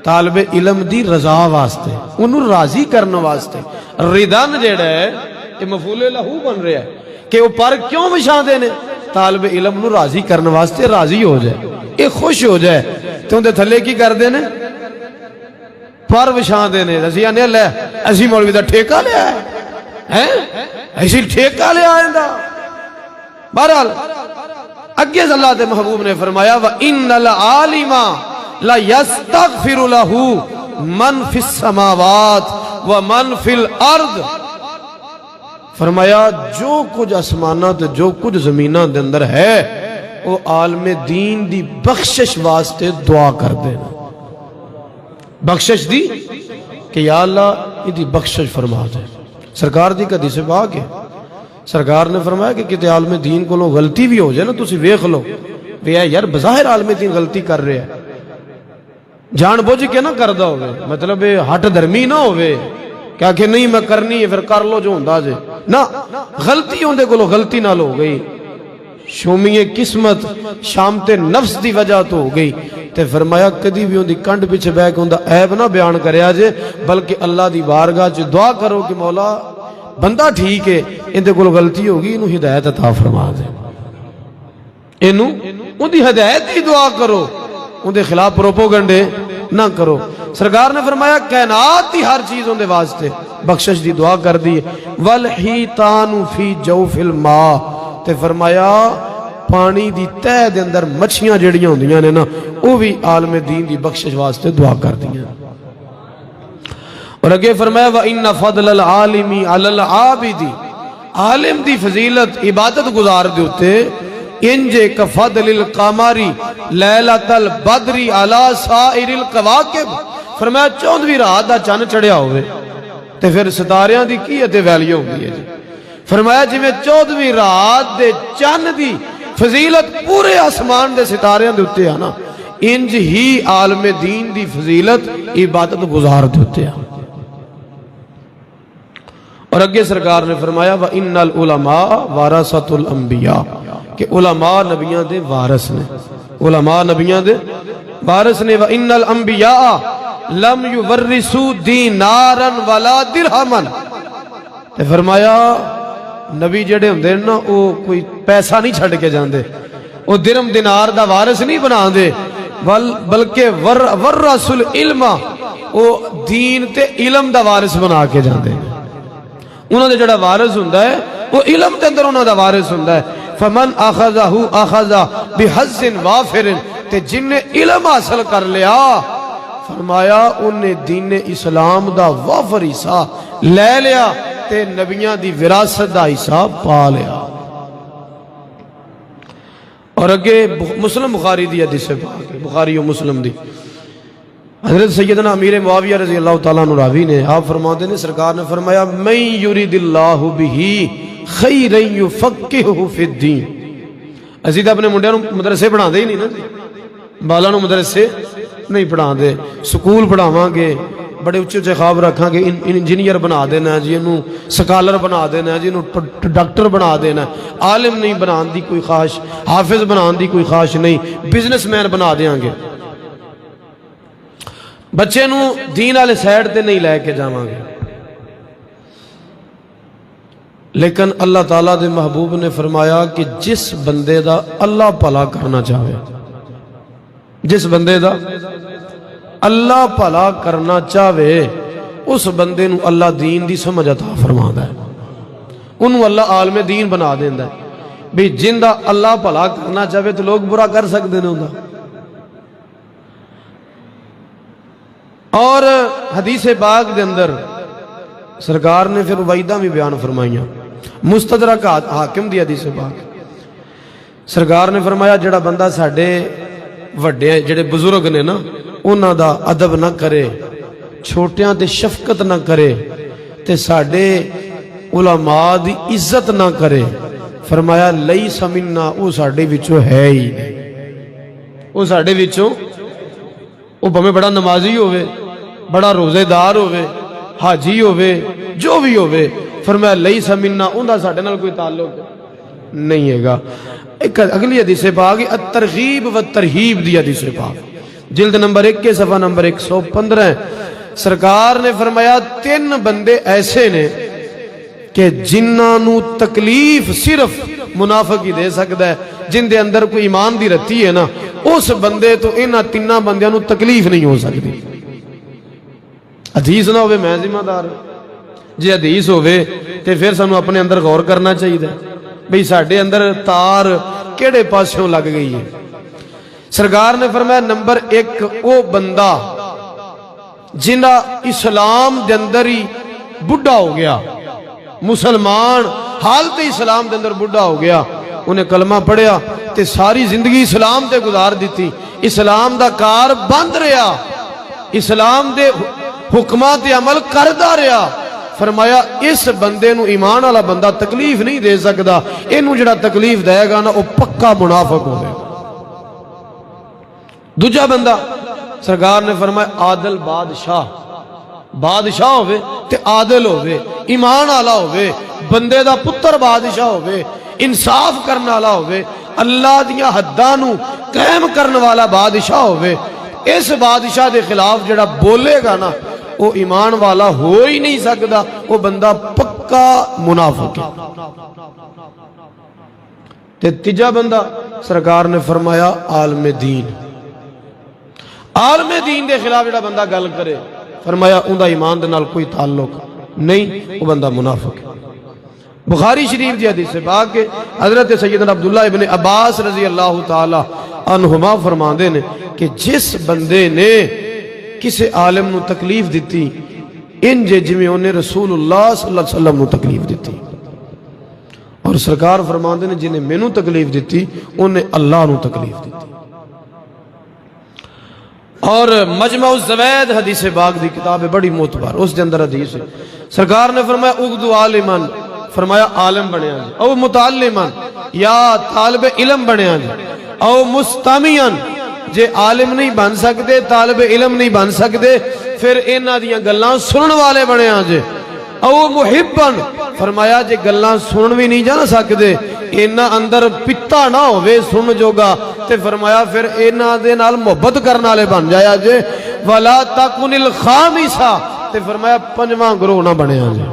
طالب علم دی رضا واسطے، انہوں راضی کرنے واسطے۔ رِضًا جیڑا ہے یہ مفعول لہو بن رہا ہے کہ وہ پر کیوں وشا دینے؟ طالب علم نو راضی کرنے واسطے، راضی ہو جائے، یہ خوش ہو جائے تو اندے تھلے کی کر دینے؟ پر وشا دینے۔ اسی آنے لے اسی مولوی دا ٹھیکہ لے آئے، ایسی ٹھیکہ لے آئے دا۔ بہرحال اگے اللہ دے محبوب نے فرمایا وَإِنَّ الْعَالِمَ لَيَسْتَغْفِرُ لَهُ مَنْ فِي السَّمَاوَاتِ وَمَنْ فِي الْأَرْضِ، فرمایا جو کچھ آسمانات جو کچھ زمینہ دے اندر ہے وہ عالم دین دی بخشش واسطے دعا کر دینا، بخشش دی کہ یا اللہ یہ دی بخشش فرما دے۔ سرکار دی حدیث سے پاک ہے، سرکار نے فرمایا کہ کتے عالم دین کو لو غلطی بھی ہو جائے نا تسی ویکھ لو بھی یار بظاہر عالم دین غلطی کر رہے ہیں، جان بوجھ کے نہ کردہ ہوئے، مطلب ہٹ درمی نہ ہوئے کیا کہ نہیں میں کرنی ہے پھر کر لو جو ہوندہ جے نا، غلطی ہوندے کو لو غلطی نہ لو گئی، شومی قسمت شامت نفس دی وجہ تو ہو گئی۔ تے فرمایا کدی بھی ہوندی کنڈ پیچھے بے کے ہوندہ عیب نہ بیان کرے آجے، بلکہ اللہ دی بارگاہ چ دعا کرو کہ مولا بندہ ٹھیک ہے اندے کو غلطی ہوگی انہوں ہدایت عطا فرما دے، انہوں ان دی ہدایت دی دعا کرو، ان دے خلاف پروپوگنڈے نہ کرو۔ سرکار نے فرمایا کائنات دی ہر چیز ان دے واسطے بخشش دی دعا کر دی۔ وَالْحِيتَانُ فِي جَوْفِ الْمَاءِ، تے فرمایا پانی دی تہ دے اندر مچھیاں جڑیاں ہوندیاں نے نا وہ بھی عالم دین دی بخشش واسطے دعا کر دیاں۔ اور اگے فرمایا وَإِنَّ فَضْلَ الْعَالِمِ عَلَى الْعَابِدِ، عالم دی فضیلت عبادت گزار دیتے انجے کا فضل القمری لیلۃ البدری علی سائر القواکب، فرمایا 14ویں رات دا چند چڑھیا ہوئے تے پھر ستاریاں دی کی تے ویلیو ہوئی ہے جی۔ فرمایا جی میں 14ویں رات دے چند دی فضیلت پورے آسمان دے ستاریاں دے اتے آنا، انج ہی عالم دین دی فضیلت عبادت گزار دیتے آنا۔ اور اگے سرکار نے فرمایا وَإِنَّ الْعُلَمَاءَ وَارَثَةُ الْأَنْبِيَاءِ، کہ علماء نبیاں دے وارث نے، علماء نبیاں دے وارث نے۔ وَإِنَّ الْأَنْبِيَاءَ لَمْ يُوَرِّثُوا دِینَارًا وَلَا دِرْہَمًا، فرمایا نبی جڑے ہوندے نا وہ کوئی پیسہ نہیں چھڑ کے جاندے، وہ درم دینار دا وارث نہیں بنا دے، بلکہ ورثوا العلم، وہ دین تے علم دا وارث بنا کے جاندے۔ انہوں نے جڑا وارث ہوندہ ہے وہ علم دے اندر انہوں دا وارث ہوندہ ہے۔ فمن اخذہ اخذہ بحظ وافر، تے جن نے علم حاصل کر لیا فرمایا انہیں دین اسلام دا وافر حصہ لے لیا تے نبیاں دی وراثت دا حصہ پا لیا۔ اور اگے مسلم بخاری دی حدیث پاک، بخاری و مسلم دی، حضرت سیدنا امیر معاویہ رضی اللہ تعالیٰ عنہ راوی نے آپ فرماتے ہیں سرکار نے فرمایا من یرید اللہ بہ خیرا یفقہہ فی الدین، اسی تو اپنے منڈیاں مدرسے پڑھا دے ہی نہیں نا، بالا نو مدرسے نہیں پڑھا دے، سکول پڑھاواں گے، بڑے اچھے اچھے خواب رکھاں گے، انجینئر بنا دینا جی، انہوں سکالر بنا دینا جی، انہوں ڈاکٹر بنا دینا، عالم نہیں بنان دی کوئی خواہش، حافظ بنان دی کوئی خواہش نہیں، بزنس مین بنا دیاں گے، بچے نو دین والے سائڈ تے نہیں لے کے جاواں گے، لیکن اللہ تعالیٰ دے محبوب نے فرمایا کہ جس بندے دا اللہ بھلا کرنا چاہے، جس بندے دا اللہ بھلا کرنا چاہے اس بندے نو اللہ دین دی سمجھ عطا فرماتا ہے، انہوں اللہ عالم دین بنا دیندا ہے۔ بھی جن دا اللہ بھلا کرنا چاہے تو لوگ برا کر سکتے ہیں انہوں۔ اور حدیث پاک دے اندر سرکار نے پھر وعیدہ بھی بیان فرمائیاں، مستدرک حاکم دی حدیث پاک، سرکار نے فرمایا جڑا بندہ ساڈے وڈے جڑے بزرگ نے نا انہاں دا ادب نہ کرے، چھوٹیاں تے شفقت نہ کرے، تے ساڈے علماء دی عزت نہ کرے، فرمایا لیس منا، او ساڈے وچوں ہے ہی نہیں، او ساڈے وچوں، او بھویں بڑا نمازی ہوئے، بڑا روزے دار ہوئے، حاجی ہوئے، جو بھی ہوئے، فرمایا لیس منا، اوندا ساڈے نال کوئی تعلق نہیں ہے گا۔ ایک اگلی حدیث پاک الترغیب و ترہیب دی حدیث پاک، جلد نمبر 1 کے صفحہ نمبر 115، سرکار نے فرمایا 3 بندے ایسے نے کہ جنہاں نو تکلیف صرف منافق ہی دے سکتا ہے، جن دے اندر کوئی ایمان دی رتی ہے نا، اس بندے تو انہاں 3 بندیاں نو تکلیف نہیں ہو سکتی۔ حدیث نہ ہوئے میں ذمہ دار، جی حدیث ہوئے تے پھر سانو اپنے اندر غور کرنا چاہیے بھئی ساڈے اندر تار کیڑے پاسوں لگ گئی ہے۔ سرکار نے فرمایا نمبر 1 او بندہ جنہ اسلام دے اندر ہی بڑھا ہو گیا، مسلمان حالت اسلام دے اندر بڑھا ہو گیا، انہیں کلمہ پڑھیا تے ساری زندگی اسلام تے گزار دیتی، اسلام دا کار بند رہا، اسلام دے حکمات عمل کردہ رہا، فرمایا اس بندے نو ایمان والا بندہ تکلیف نہیں دے سکتا، اینو جڑا تکلیف دے گا نا وہ پکا منافق ہوئے۔ دوجہ بندہ سرکار نے فرمایا عادل بادشاہ، بادشاہ ہوئے تے عادل ہوئے، ایمان والا ہوئے، بندے دا پتر بادشاہ ہوئے، انصاف کرنے والا ہوئے، اللہ دیاں حداں نو قائم کرنے والا بادشاہ ہوئے، اس بادشاہ دے خلاف جڑا بولے گا نا وہ ایمان والا ہو ہی نہیں سکتا، وہ بندہ پکا منافق ہے۔ تے تیجا بندہ سرکار نے فرمایا عالم دین، عالم دین دے خلاف جڑا بندہ گل کرے، فرمایا اوندا ایمان دے نال کوئی تعلق نہیں، وہ بندہ منافق ہے۔ بخاری شریف دی حدیث پاک کہ حضرت سیدنا عبداللہ ابن عباس رضی اللہ تعالی عنہما فرماندے نے کہ جس بندے نے کسی عالم نو تکلیف دیتی انجے جویں انہیں رسول اللہ صلی اللہ علیہ وسلم نو تکلیف دیتی، اور سرکار فرماندے نے جنہیں مینوں تکلیف دیتی انہیں اللہ نو تکلیف دیتی۔ اور مجمع الزوید حدیث پاک دی کتاب ہے بڑی معتبر، اس دے اندر حدیث ہے، سرکار نے فرمایا اغدو عالمن، فرمایا عالم بنیا جی، او متعلمن یا طالب علم بنیا جی، او مستمیعن جے عالم نہیں بن سکتے، طالب علم نہیں بن سکتے، پھر انہاں دیاں گلاں سنن والے بنیا جے، او محبن، فرمایا جے گلاں سنن بھی نہیں جا سکتے، انہاں اندر پتا نہ ہوئے سن جوگا، تے فرمایا پھر انہاں دے نال محبت کرنا لے بن جایا جے، وَلَا تَكُنِ الْخَامِسَ، تے فرمایا 5واں گروہ نہ بنیا جے،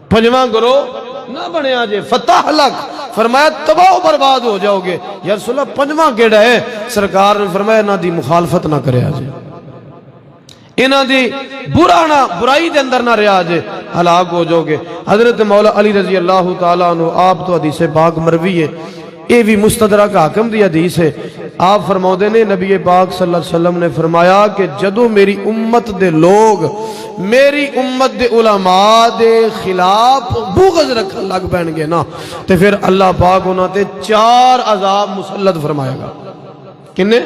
5واں گروہ نہ بنیا جے، فتح لک، فرمایا تباہ و برباد ہو جاؤ گے۔ یا رسول اللہ 5واں کیڑا ہے؟ سرکار نے فرمایا انہاں دی مخالفت نہ کرے آجے، انہاں دی برائی دے اندر نہ رہا جے، ہلاک ہو جاؤ گے۔ حضرت مولا علی رضی اللہ تعالیٰ عنہ آپ تو حدیث پاک مروی ہے، یہ بھی مستدرک حاکم دی حدیث ہے، آپ فرماؤدے نے نبی پاک صلی اللہ علیہ وسلم نے فرمایا کہ جدو میری امت دے لوگ میری امت دے علماء دے خلاف بغض رکھن لگ پہن گے نا، تے پھر اللہ پاک انہاں تے 4 عذاب مسلط فرمائے گا۔ کنے؟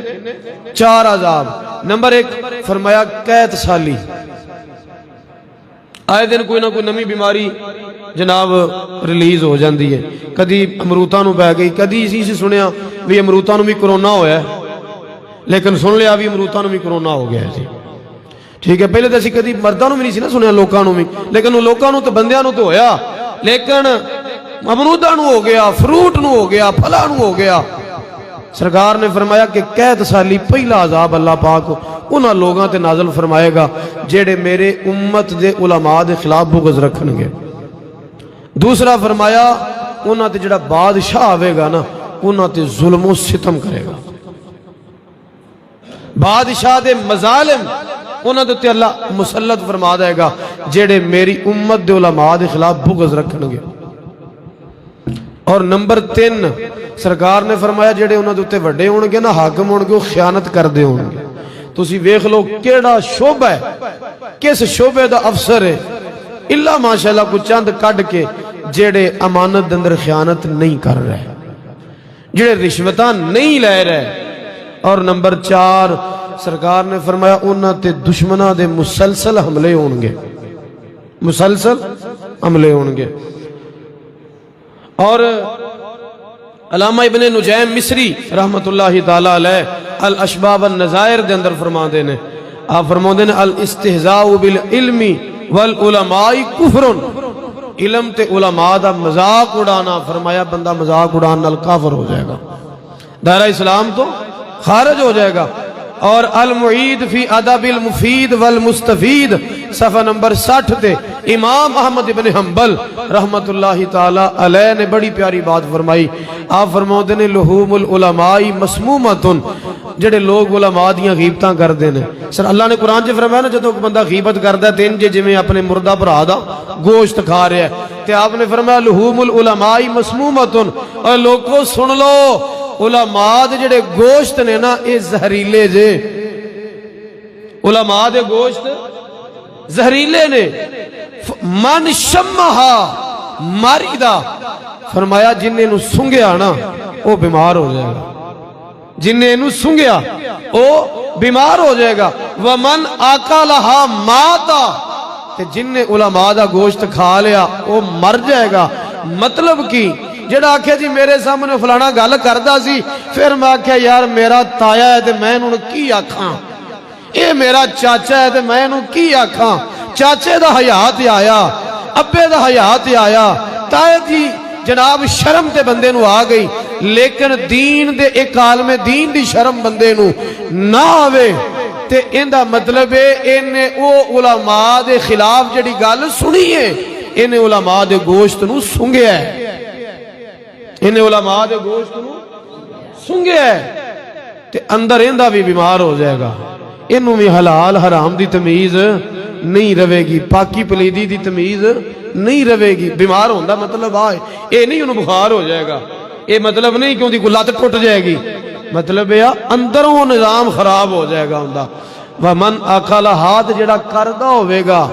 4 عذاب۔ نمبر 1 فرمایا قید سالی، آئے دن کوئی نہ کوئی نمی بیماری جناب ریلیز ہو جاندی ہے، کدی امروتاں نو پہ گئی، کدی اسی سے سنیا بھی امروتاں نو بھی کرونا ہویا ہے، لیکن سن لیا بھی امروتاں نو بھی کرونا ہو گیا ہے جی، ٹھیک ہے۔ پہلے تو اسی کدی مرداں نو بھی نہیں سی نا سنیا، لوکاں نو بھی، لیکن وہ لوکاں نو تو بندیاں نو تو ہویا، لیکن امروداں نو ہو گیا، فروٹ نو ہو گیا، پھلاں نو ہو گیا۔ سرکار نے فرمایا کہ قید سالی پہلا عذاب اللہ پاک انہاں لوگاں تے نازل فرمائے گا جڑے میرے امت دے علماء دے خلاف بغض رکھن گے۔ دوسرا فرمایا انہاں تے جڑا بادشاہ آوے گا نا انہاں تے ظلم و ستم کرے گا، بادشاہ دے مظالم انہاں دے تے اللہ مسلط فرما دے گا جڑے میری امت دے علماء دے خلاف بغض رکھن گے۔ اور نمبر 3 سرکار نے فرمایا جڑے انہاں دے تے وڈے ہون گے نا، حاکم ہون گے، وہ خیانت کردے ہون گے۔ تسی ویکھ لو کیڑا شعبہ ہے، کس شعبے دا افسر ہے، اللہ ماشاءاللہ کو چند کڈ کے جڑے امانت دے اندر خیانت نہیں کر رہے، جڑے رشوتاں نہیں لے رہے۔ اور نمبر 4 سرکار نے فرمایا انہاں تے دشمناں دے مسلسل حملے ہون گے، مسلسل حملے ہون گے۔ اور علامہ ابن نجیم مصری رحمت اللہ تعالی علیہ الاشباب والنظائر دے اندر فرما دے نے، آپ فرما دے نے الاستہزاء بالعلم والعلماء کفر، علم تے علماء دا مذاق اڑانا، فرمایا بندہ مذاق اڑان نال کافر ہو جائے گا، دائرہ اسلام تو خارج ہو جائے گا۔ اور المعید فی ادب المفید والمستفید صفحہ نمبر 60 تے امام احمد بن حنبل رحمت اللہ تعالی علیہ نے بڑی پیاری بات فرمائی، آپ فرماؤں نے لحوم العلماء مسمومۃ، جڑے لوگ علماء دیاں غیبتاں کر دینے۔ سر اللہ نے قرآن چ فرمایا نا جدوں بندہ غیبت کردا ہے تین جے میں اپنے مردہ بھرا دا گوشت کھا رہا ہے، تے آپ نے فرمایا لحوم العلماء مسمومۃ، اور لوگوں سن لو علماء دے جڑے گوشت نے نا اے زہریلے جے، علماء دے گوشت زہریلے نے۔ من شمہا ماریدہ، فرمایا جنہیں نو سنگیا نا وہ بیمار ہو جائے گا، جنہیں نو سنگیا وہ بیمار ہو جائے گا۔ ومن آکلہا ماتا، کہ جنہیں علماء دا گوشت کھا لیا وہ مر جائے گا۔ مطلب کی جڑا آکھے جی میرے سامنے فلانا گل کردا سی، پھر میں آکھیا یار میرا تایا ہے تے میں انہوں کی آکھاں، اے میرا چاچا ہے تے میں انہوں کی آکھاں، چاچے دا حیات آیا، ابے دا حیات آیا، تائے جی جناب شرم تے بندے نو آ گئی، لیکن دین دے ایک عالم دین دی شرم بندے نو نہ آوے تے اندہ مطلب ہے انہیں او علماء دے خلاف جڑی گل سنی ہے، انہیں علماء دے گوشت نو سنگیا ہے، انہیں علماء دے گوشت نو سنگیا ہے، تے اندر اندہ بھی بیمار ہو جائے گا، انہوں میں حلال حرام دی تمیز نہیں روے گی، پاکی پلیدی دی تمیز نہیں روے گی، بیمار ہوندہ مطلب آئے، اے نہیں انہوں بخار ہو جائے گا، اے مطلب نہیں کہ ان دی گلات ٹوٹ جائے گی، مطلب ہے اندروں نظام خراب ہو جائے گا اندہ۔ ومن اکل ہاتھ جڑا کردہ ہوئے گا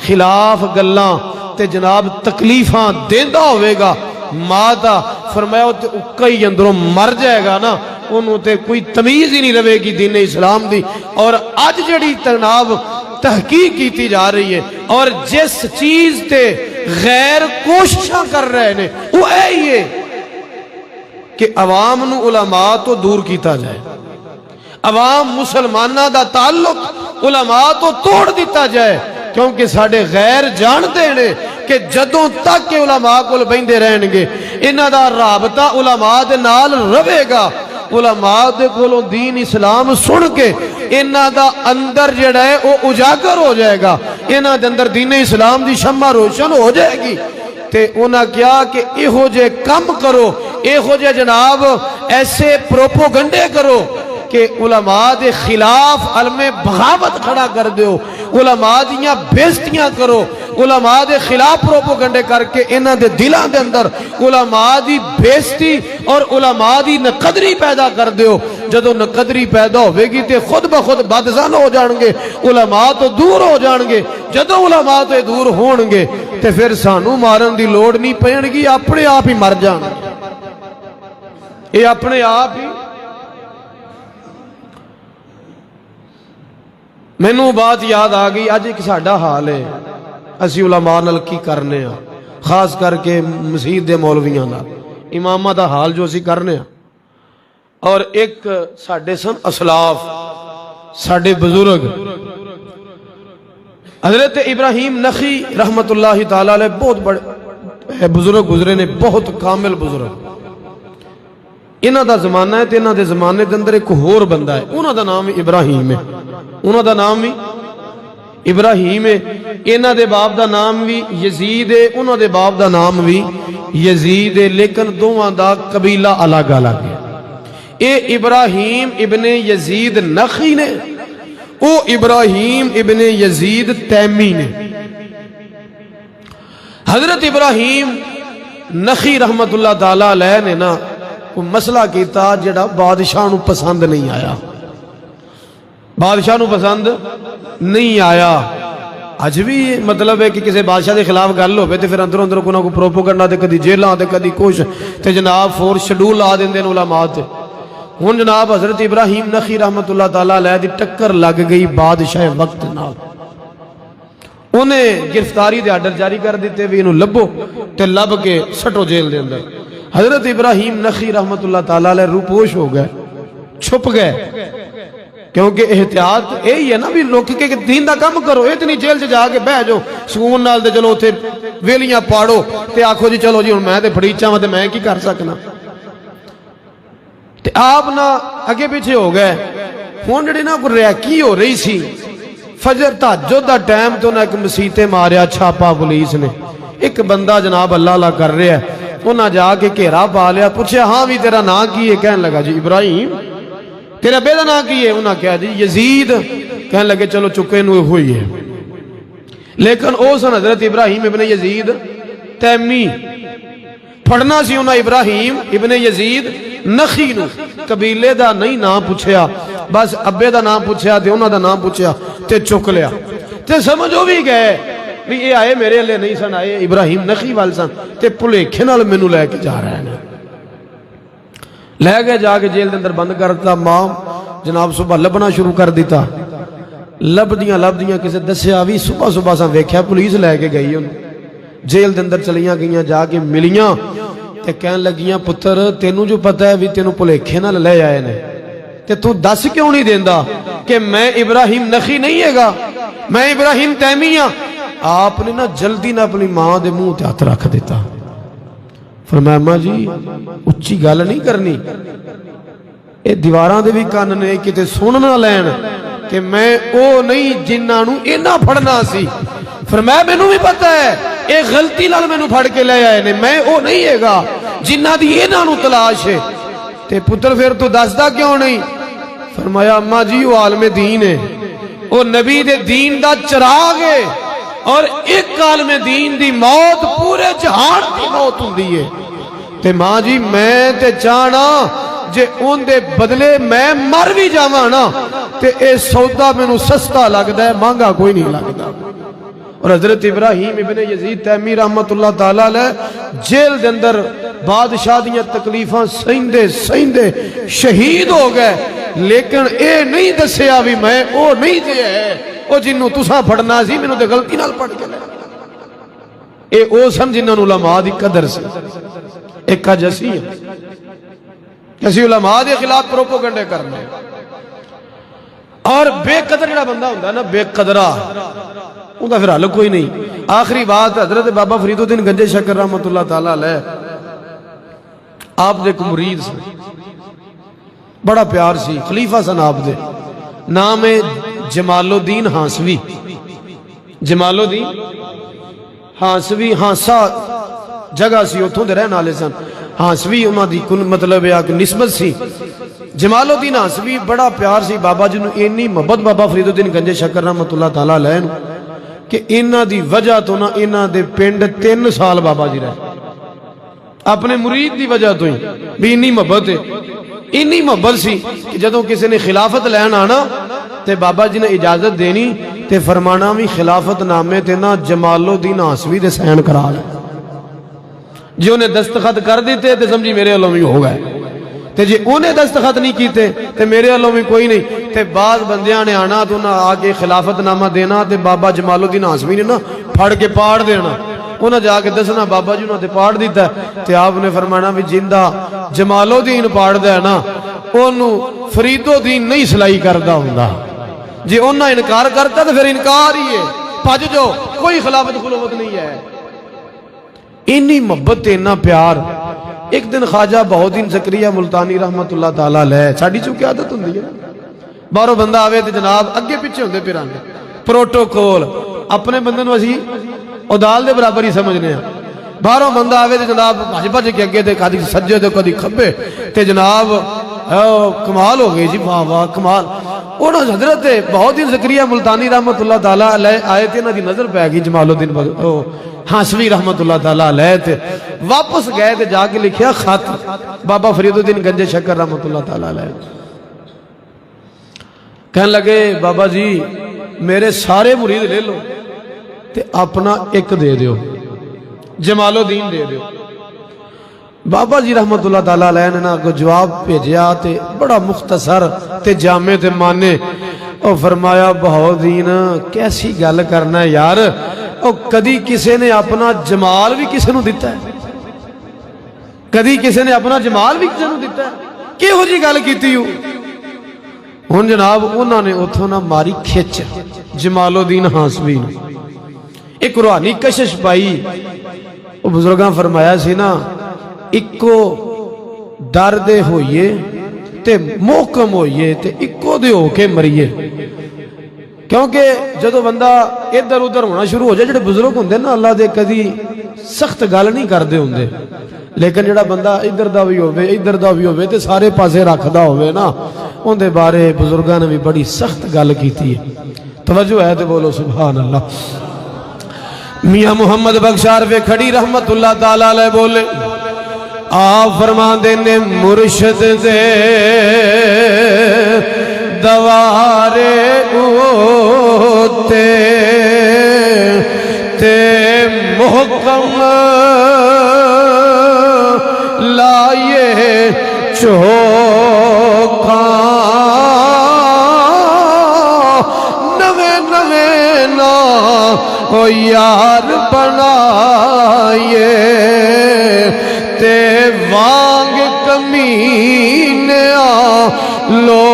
خلاف گلاں تے جناب تکلیفاں دیندہ ہوئے گا، ماتا فرمایا تے اکئی اندروں مر جائے گا نا، انہوں تے کوئی تمیز ہی نہیں روے گی دین اسلام دی۔ اور آج جڑی جناب تحقیق کیتی جا رہی ہے اور جس چیز تے غیر کوششاں کر رہے ہیں وہ ہی ہے کہ عوام نو علماء تو دور کیتا جائے، عوام مسلمانہ دا تعلق علماء تو توڑ دیتا جائے، کیونکہ ساڑھے غیر جانتے ہیں کہ جدوں تک کہ علماء کو بیندے رہن گے انہاں دا رابطہ علماء دے نال روے گا، علماء دے کولوں دین اسلام سن کے انہاں دا اندر جڑا ہے وہ اجاگر ہو جائے گا، انہاں دے اندر دین اسلام دی شمع روشن ہو جائے گی، تے انہاں کیا کہ ایہو جے کم کرو، ایہو جے جناب ایسے پروپوگنڈے کرو کہ علماء دے خلاف علم بغاوت کھڑا کر دیو، علماء دیاں بیزتیاں کرو، علماء دے خلاف پروپوگنڈے کر کے انہاں دے دلان دے اندر علماء دی بیزتی اور علماء دی نقدری پیدا کر دیو۔ جدو نقدری پیدا ہوئے گی تے خود بخود بدزن ہو جانگے، علماء تو دور ہو جانگے، جدو علماء تو دور ہونگے تے پھر سانو مارن دی لوڑ نہیں پینگی، اپنے آپ ہی مر جانگے، یہ اپنے آپ ہی۔ میں نو بات یاد آگئی، آج ایک ساڑھا حال ہے، اسی علماء نال کی کرنے ہیں، خاص کر کے مسجد دے مولویاں نال امامہ دا حال جو اسی کرنے ہیں، اور ایک ساڑھے سن اسلاف، ساڑھے بزرگ حضرت ابراہیم نخی رحمت اللہ تعالیٰ علیہ بہت بڑے بزرگ گزرے نے، بہت کامل بزرگ، انہاں دا زمانہ ہے تے انہاں دے زمانے دے اندر ایک ہور بندہ ہے، انہاں دا نام ابراہیم ہے، انہاں دا نام بھی ابراہیم ہے، انہاں دے باپ دا نام بھی یزید ہے، انہاں دے باپ دا نام بھی یزید ہے، لیکن دوواں دا قبیلہ الگ الگ ہے۔ اے ابراہیم ابن یزید نخی نے، او ابراہیم ابن یزید تیمی نے۔ حضرت ابراہیم نخی رحمت اللہ تعالیٰ علیہ نے نا کوئی مسئلہ کیتا جڑا بادشاہ نو پسند نہیں آیا، بادشاہ نو پسند نہیں آیا۔ اج بھی مطلب ہے کہ کسی بادشاہ دے خلاف گل ہوئے تے پھر اندروں اندروں کوئی پروپیگنڈا تے کدی جیلاں تے کدی کچھ تے جناب فورس شیڈول لا دیندے نے علماء تے۔ ہن جناب حضرت ابراہیم نخی رحمت اللہ تعالیٰ علیہ دی ٹکر لگ گئی بادشاہ وقت نال، انہیں گرفتاری دے آرڈر جاری کر دیتے بھی انہوں لبو تے لب کے سٹو جیل دے اندر۔ حضرت ابراہیم نخی رحمت اللہ تعالیٰ علیہ روپوش ہو گئے، چھپ گئے، کیونکہ احتیاط یہی ہے نا بھی لوگ کے دین دا کم کرو، اتنی جیل سے جا کے بہ جو سکون نال دے چلو تے ویلیاں پاڑو تے آکھو جی چلو جی ہن میں تے پھڑیچا میں تے میں کی کر سکنا۔ تے آپ نا اگے پیچھے ہو گئے، ہن جڑی نا کوئی ریاکی ہو رہی سی، فجر تہجد دا ٹائم تو نہ ایک مسیتے ماریا چھاپا پولیس نے، ایک بندہ جناب اللہ اللہ کر رہا ہے، انہاں جا کے گھیرا پا لیا، پوچھا ہاں بھی تیرا نام کی ہے؟ کہنے لگا جی ابراہیم۔ تیرا ابے دا نام کی ہے؟ انہاں کہا جی یزید۔ کہنے لگے چلو چکے نو ہوئی ہے، لیکن او سن حضرت ابراہیم ابن یزید تیمی، پڑھنا سی انہاں ابراہیم ابن یزید نخی نو، قبیلے دا نہیں نام پوچھیا، بس ابے دا نام پوچھیا تے انہاں دا نام پوچھیا تے چک لیا تے سمجھو بھی گئے بھی یہ آئے میرے لئے نہیں سن آئے، ابراہیم نخی وال سن تے پلیکھے نال مینوں لے کے جا رہے ہیں۔ لے گئے جا کے جیل دے اندر بند کرتا، ماں جناب صبح لبنا شروع کر دیتا، لبدیاں کسے دسیا بھی صبح صبح سا ویکھیا پولیس لے کے گئی انہوں، جیل دے اندر چلیاں گئیاں، جا کے ملیاں تے کہن لگیاں پتر تینوں جو پتہ ہے بھی تینوں پلیکھے نال لے آئے نے تے تو دس کیوں نہیں دیندا کہ میں ابراہیم نخی نہیں ہے گا، میں ابراہیم تیمی ہاں۔ آپ نے نا جلدی نہ اپنی ماں دے منہ تے ہاتھ رکھ دیتا، فرمایا ماں جی اچھی گل نہیں کرنی، اے دیواراں دے بھی کان نے کتے سن نہ لین کہ میں او نہیں جنہاں نوں انہاں پھڑنا سی۔ فرمایا مینوں بھی پتہ ہے اے غلطی نال مینوں پھڑ کے لے آئے نے، میں او نہیں ہے گا جنہاں دی انہاں نوں تلاش ہے۔ تے پتر پھر تو دسدا کیوں نہیں؟ فرمایا اماں جی وہ عالم دین ہے، وہ نبی دے دین دا چراغ ہے، اور ایک عالم دین دی موت پورے جہان دی موت ہوندی ہے، تے ماں جی میں تے چاہنا جے ان دے بدلے میں مر بھی جاواں نا تے اے سودا مینوں سستا لگدا ہے، مہنگا کوئی نہیں لگدا۔ اور حضرت ابراہیم ابن یزید تیمی رحمت اللہ تعالیٰ علیہ جیل دے اندر بادشاہ دیاں تکلیفاں سہندے سہندے شہید ہو گئے، لیکن اے نہیں دسیا بھی میں او نہیں جے ہے او جنوں تساں پڑھنا سی، مینوں تے غلطی نال پڑھ کے لے۔ اے او سن جنہاں نوں علماء دی قدر سی، ایک کج اسی ہے اسی علماء دے خلاف پروپیگنڈے کرنا، اور بے قدر جڑا بندہ ہوندا نا بے قدرہ ان کا پھر حل کوئی نہیں۔ آخری بات حضرت بابا فرید الدین گنجے شکر رحمت اللہ تعالیٰ علیہ، آپ دے ایک مرید سے بڑا پیار سی، خلیفہ سن آپ دے، نام ہے جمال الدین ہانسوی، جمال الدین ہانسوی، ہانسا جگہ سی اتھوں دے رہن والے سن، ہانسوی انہاں دی مطلب ہے کہ نسبت سی۔ جمال الدین ہانسوی بڑا پیار سی بابا جی نوں، اینی محبت بابا فرید الدین گنجے شکر رحمت اللہ تعالیٰ علیہ نوں کہ انہاں دی وجہ تو نہ انہاں دے پنڈ 3 سال بابا جی رہے، اپنے مرید دی وجہ تو ہی بھی انی محبت ہے، انی محبت سی کہ جدوں کسی نے خلافت لین آنا تے بابا جی نے اجازت دینی تے فرمانا بھی خلافت نامے تے نا جمال الدین ہانسوی دے سین کرا لے، جو انہیں دستخط کر دیتے تے سمجھی میرے علم ہی ہو گئے، تے جی انہیں دستخط نہیں کیتے تے میرے علم ہی کوئی نہیں، تے بعض بندیاں نے آنا تو انہیں آگے خلافت نامہ دینا تے بابا جمال الدین ہانسوی نے نا پھڑ کے پاڑ دینا، انہیں جا کے دسنا بابا جی انہوں نے پاڑ دیتا ہے، تے آپ نے فرمانا بھی جندہ جمال الدین پاڑ دے نا انہوں فرید الدین نہیں سلائی کردہ ہوندہ، جی انہوں انکار کرتا تو پھر انکار ہی ہے، پاج جو کوئی خلافت خلوت نہیں ہے۔ انی محبت انہا پیار ایک دن خواجہ بہاؤالدین زکریا ملتانی رحمت اللہ تعالیٰ علیہ ساڑی چونکہ عادت ہوندی ہے باہروں بندہ آوے تے جناب اگے پیچھے ہوندے پھرانے پروٹوکول اپنے بندے نوں اسی اودال دے برابر ہی سمجھنے ہیں باہروں بندہ آوے تے جناب بھج بھج کے اگے تے کدی سجے تے کدی کھبے تے جناب کمال ہو گئی جی واہ واہ کمال انہوں حضرت بہاؤالدین زکریا ملتانی رحمت اللہ تعالیٰ علیہ آئے تھے انہاں دی نظر پہ گئی جمال الدین ہاشمی رحمت اللہ تعالیٰ علیہ تھے واپس گئے تھے جا کے لکھیا خط بابا فرید الدین گنج شکر رحمت اللہ تعالیٰ علیہ کہنے لگے بابا جی میرے سارے مرید لے لو تے اپنا ایک دے دیو جمال الدین دے دیو بابا جی رحمت اللہ تعالیٰ علیہ نے نا کو جواب بھیجیا تے بڑا مختصر تے جامع تے مانے اور فرمایا بہاؤالدین کیسی گل کرنا ہے یار اور کدی کسے نے اپنا جمال بھی کسے نو دیتا ہے کدی کسے نے اپنا جمال بھی کسے نو دیتا ہے کہ ہو جی گل کیتی ہو ہن جناب انہوں نے اتھوں نہ ماری کھچ جمال الدین ہاشمی ایک روحانی کشش پائی وہ بزرگاں فرمایا سی نا اکو درد ہوئیے تے محکم ہوئیے تے اکو دے ہو کے مریے کیونکہ جدو بندہ ادھر ادھر ہونا شروع ہو جائے جڑے بزرگ ہوندے نا اللہ دے کدی سخت گل نہیں کردے ہوندے لیکن جڑا بندہ ادھر دا بھی ہوئے تے سارے پاسے رکھدا ہوئے نا ان دے بارے بزرگاں نے بھی بڑی سخت گل کیتی ہے توجہ ہے تے بولو سبحان اللہ میاں محمد بخشار پہ کھڑی رحمت اللہ تعالیٰ علیہ بولے آپ فرماندے نے مرشد دے دوارے اوتے تے محکم لائے چوکاں نوے نوے نا او یار بنائیے تے وانگ کمینے لو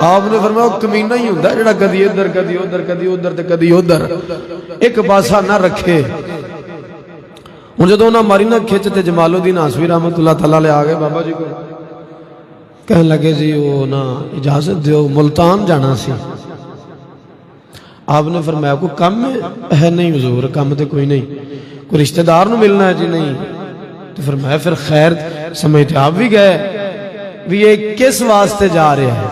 آپ نے فرمایا کمینہ ہی ہوندہ ہے جڑا کدی ادھر کدی ادھر کدی ادھر تے کدی ادھر ایک پاسا نہ رکھے ان جدو انہاں ماری نہ کھچتے جمال الدین ہاشمی رحمت اللہ تعالیٰ لے آگئے بابا جی کو کہنے لگے جی وہ نا اجازت دیو ملتان جانا سی آپ نے فرمایا کوئی کم ہے نہیں حضور کم تے کوئی نہیں کوئی رشتہ دار نو ملنا ہے جی نہیں تو فرمایا پھر خیر سمجھتے آپ بھی گئے بھی یہ کس واسطے جا رہے ہیں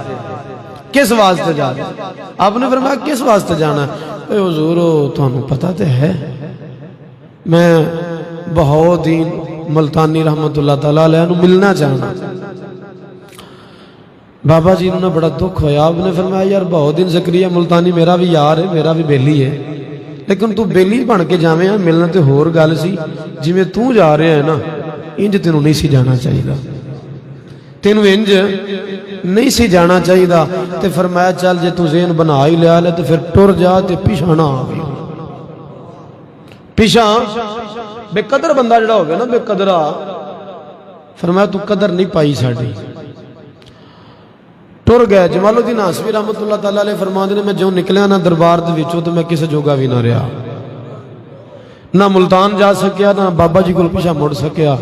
کس واسطے جا رہے ہیں آپ نے فرمایا کس واسطے جانا ہے اے حضور تو انہوں پتہ تے ہے میں بہاؤالدین ملتانی رحمت اللہ تعالیٰ علیہ نو ملنا چاہنا بابا جی نے بڑا دکھ ہویا آپ نے فرمایا یار بہاؤالدین زکریا ملتانی میرا بھی یار ہے میرا بھی بیلی ہے لیکن تو بیلی بن کے جاویں ہیں ملنا تے ہور گل سی جی میں تو جا رہے ہیں نا انج تینوں نہیں سی جانا چاہیے دا تینوں انج نہیں سی جانا چاہیے دا تے فرمایا چل جے تو ذہن بنا ہی لیا لے تو پھر ٹر جا تے پیچھے نہ آویں پیچھے بے قدر بندہ جڑا ہو گیا نا بے قدرہ فرمایا تو قدر نہیں پائی ساڑی ٹر گئے جمال الدین ہاشمی رحمت اللہ تعالیٰ علیہ فرماندے نے میں جو نکلیا نا دربار دے وچوں تو میں کسے جوگا بھی نہ رہا نہ ملتان جا سکیا نہ بابا جی کو پیچھے مڑ سکیا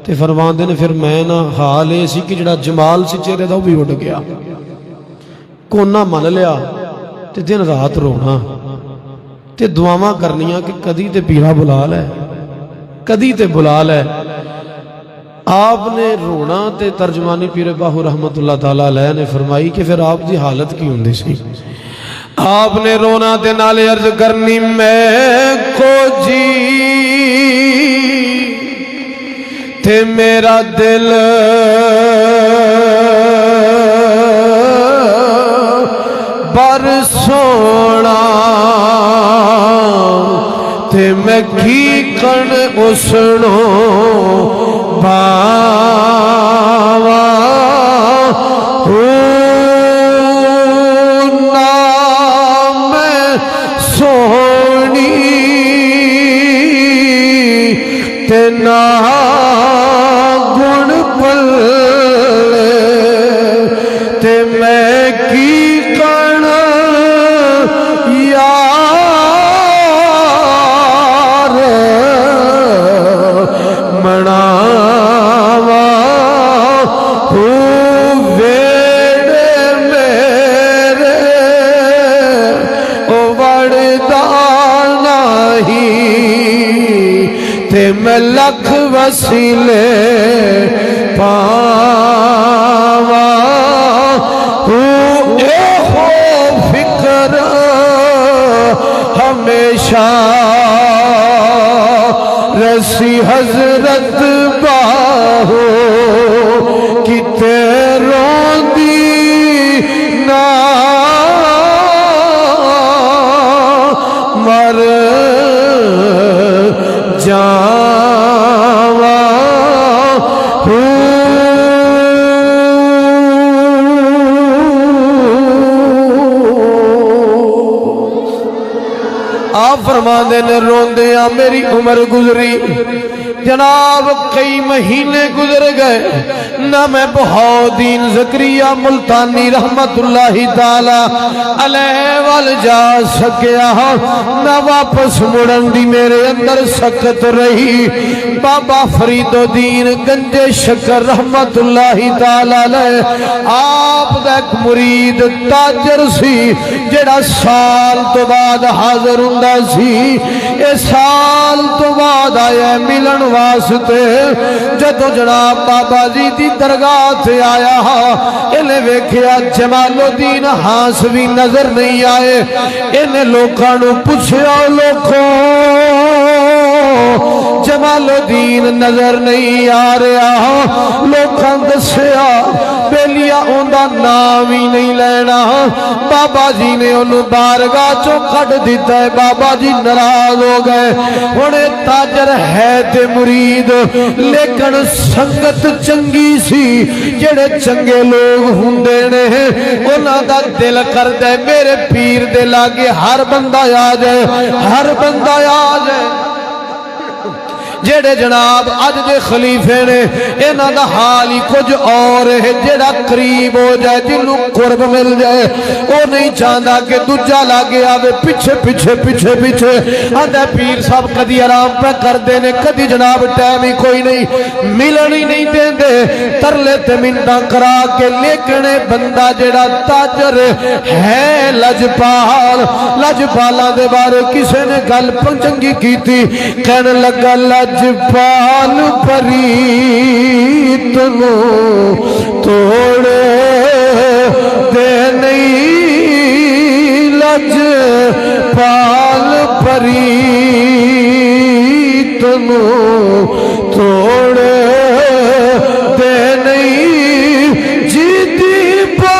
تے فرماندے نے پھر میں نا حال ایسی کہ جڑا جمال سی چہرے دا وہ بھی اٹھ گیا کونا من لیا تے دن رات رونا تے دعاواں کرنیاں کہ کدی تے پیرا بلا لے کدی تے بلا لے آپ نے رونا تے ترجمانی پیر باہو رحمت اللہ تعالیٰ علیہ نے فرمائی کہ پھر آپ دی حالت کی ہوندی سی آپ نے رونا تے نالے عرض کرنی میں کو جی تے میرا دل بر سونا تے میں کی کن اسنو باوا نام سونی تے نا گن پلے تے میں تے میں لکھ وسیلے پاوا اے ہو فکر ہمیشہ رسی حضرت باہو کتے روندی نہ مر جاوا آپ فرماندے نے روندیاں میری عمر گزری جناب کئی مہینے گزر گئے نہ میں بہاؤدین زکریا ملتانی رحمت اللہ تعالی علیہ وال جا سکیا نہ واپس مڑن دی میرے اندر سکت رہی بابا فرید الدین گنج شکر رحمت اللہ تعالی علیہ آپ دا ایک مرید تاجر سی جڑا سال تو بعد حاضر ہوندا سی اے سال تو بعد آیا ملن واسطے جدو جناب بابا جی دی درگاہ تے آیا انہیں ویکھیا جمال الدین ہانسوی نظر نہیں آئے انہیں لوکانو پوچھیا لوکوں جمال الدین نظر نہیں آ رہا لوکاں دسیا بیلیا اوندا نام ہی نہیں لینا بابا جی نے انہوں بارگاہ چو کھڑ دیتا ہے بابا جی ناراض ہو گئے انہیں تاجر ہے تے مرید لیکن سنگت چنگی سی جڑے چنگے لوگ ہوندے نے انہاں دا دل کردے میرے پیر دے لاگے ہر بندہ آ جائے ہر بندہ آ جائے جڑے جناب اج دے خلیفے نے انہاں دا حال ہی کچھ اور ہے جڑا قریب ہو جائے جنوں قرب مل جائے او نہیں چاہندا کہ دوجا لاگے آوے پیچھے پیچھے پیچھے پیچھے آندا پیر صاحب کدی آرام پہ کردے نے کدی جناب ٹائم ہی کوئی نہیں ملن ہی نہیں دیندے ترلے تے منتاں کرا کے لیکن بندہ جڑا تاجر ہے لجپالاں دے بارے کسے نے گل چنگی کیتی کہنے لگا لجپال پریت نو توڑے دے نہیں لجپال پریت نو توڑے دے نہیں جیتی پا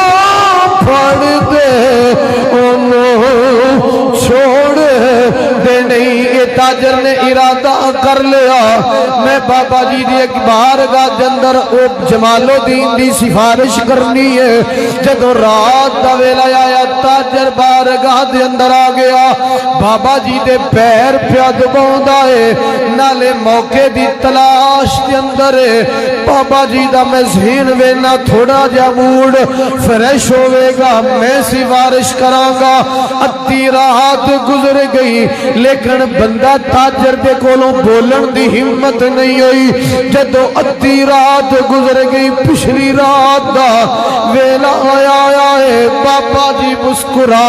پھڑ دے انہوں چھوڑ دے نہیں تاجر نے ارادہ کر لیا میں بابا جی دی ایک بارگاہ دے اندر جمال الدین دی سفارش کرنی ہے جدو رات دا ویلا آیا تاجر بارگاہ دے اندر آ گیا بابا جی دے پیر پیا دباوندا ہے نالے موقع دی تلاش دے اندر ہے بابا جی دا میں ذہن وینا تھوڑا جا موڈ فریش ہوئے گا میں سفارش کراں گا ادھی رات گزر گئی لیکن بندہ تاجر دے کولوں بولن دی ہمت نہیں ہوئی جدو ادھی رات گزر گئی پچھلی رات دا ویلا آیا ہے بابا جی مسکرا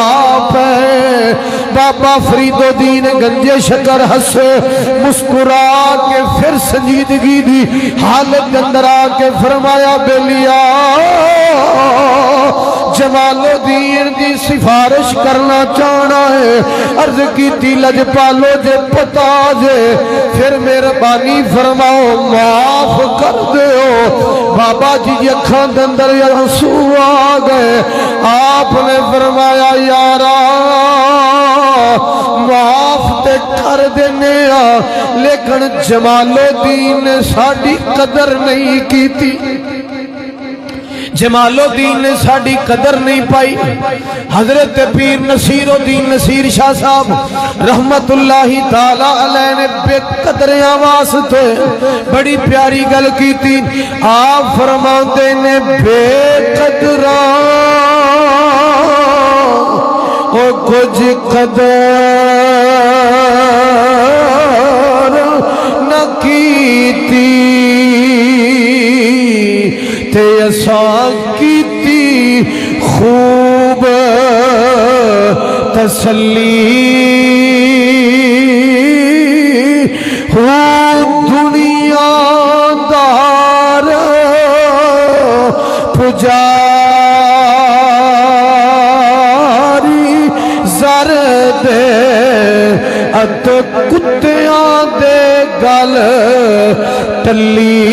پے بابا فرید الدین گنج شکر ہسے مسکرا کے پھر سنجیدگی دی حالت اندر آ کے فرمایا بیلیا جمال الدین دی سفارش کرنا چاہنا ہے عرض کی تی لجپالو جے پتا جے پھر مہربانی فرماؤ معاف کر دیو بابا جی اکھاں دے اندر آنسو آ گئے آپ نے فرمایا یارا معاف تے کر دینے لیکن جمال الدین نے ساڑی قدر نہیں کی تھی جمال الدین نے ساڑی قدر نہیں پائی حضرت پیر نصیر الدین نصیر شاہ صاحب رحمت اللہ تعالی علیہ نے بے قدریاں واسطے بڑی پیاری گل کی تھی آپ فرماتے نے بے قدراں او کچھ قدر نہ کیتی تے اساں کیتی خوب تسلی خوب پجاری زر دے ات کتیاں دے گل ٹلی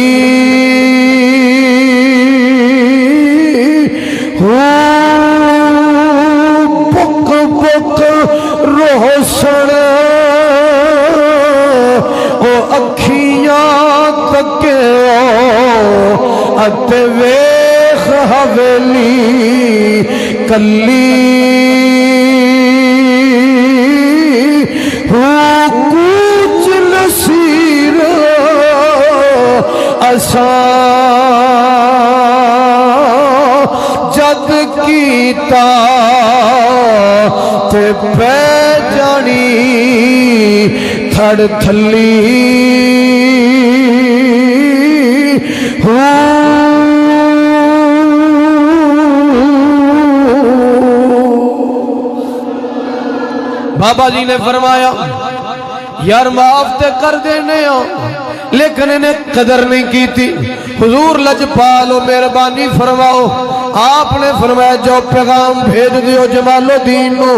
بک بک روشن او اکھیاں تکے ات ویخ حویلی کلی کوچ نصیر اساں جد کیتا تے پہ جانی تھڑ تھلی بابا جی نے فرمایا یار معاف تے کر دینے ہو لیکن انہیں قدر نہیں کی تھی حضور لجپالو مہربانی فرماؤ آپ نے فرمایا جو پیغام بھیج دیو جمال الدین نو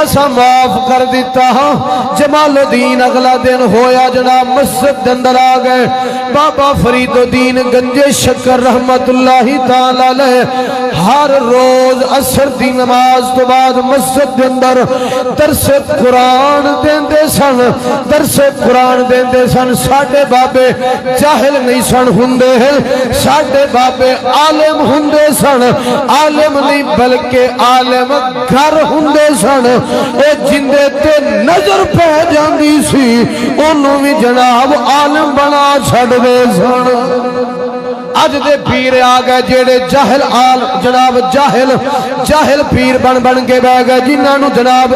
اسا معاف کر دیتا ہاں جمال الدین اگلا دن ہویا جناب مسجد اندر آ گئے بابا فرید الدین گنج شکر رحمت اللہ تعالی علیہ ہر روز عصر دی نماز تو بعد مسجد اندر درس قرآن دیندے سن درس قرآن دیندے سن ساڑھے بابے جاہل نہیں سن ہندے ساڑھے بابے عالم ہندے سن عالم نہیں بلکہ عالم گھر ہندے سن اے جندے تے نظر پہ جاندی سی انہوں بھی جناب عالم بنا چھڑ دے سن اج دے پیر آگئے جیڑے جاہل جناب جاہل پیر بن کے بہ گئے جنہاں جناب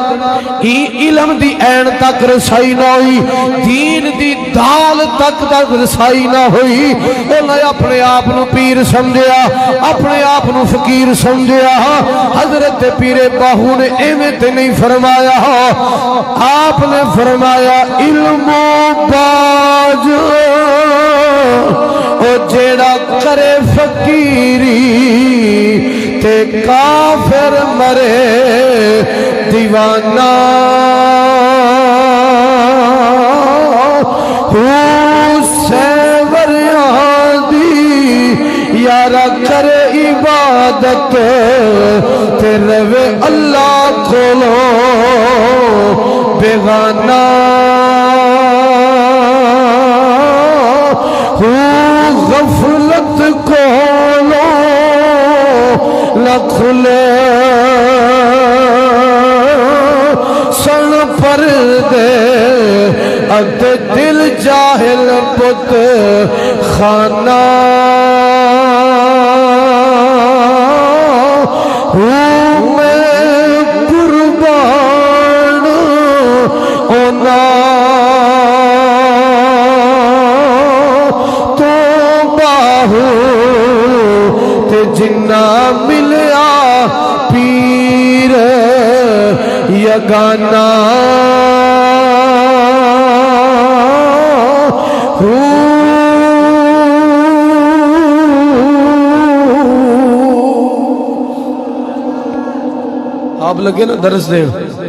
علم دی عین تک رسائی نہ ہوئی دین دی دال تک رسائی نہ ہوئی انہیں اپنے آپ نو پیر سمجھیا اپنے آپ نو فقیر سمجھیا حضرت پیر باہو نے ایمیں تے نہیں فرمایا آپ نے فرمایا علم و باج او جیڑا کرے فقیری تے کافر مرے دیوانہ سیوریاں دی یارا کرے عبادت تے روے اللہ کھولو بیگانہ غفلت کھولو نہ کھلے سن پر دے اد دل جاہل پت خانہ میں قربان ہونا جنہ ملیا پیر یگانا آپ لگے نا درس دیں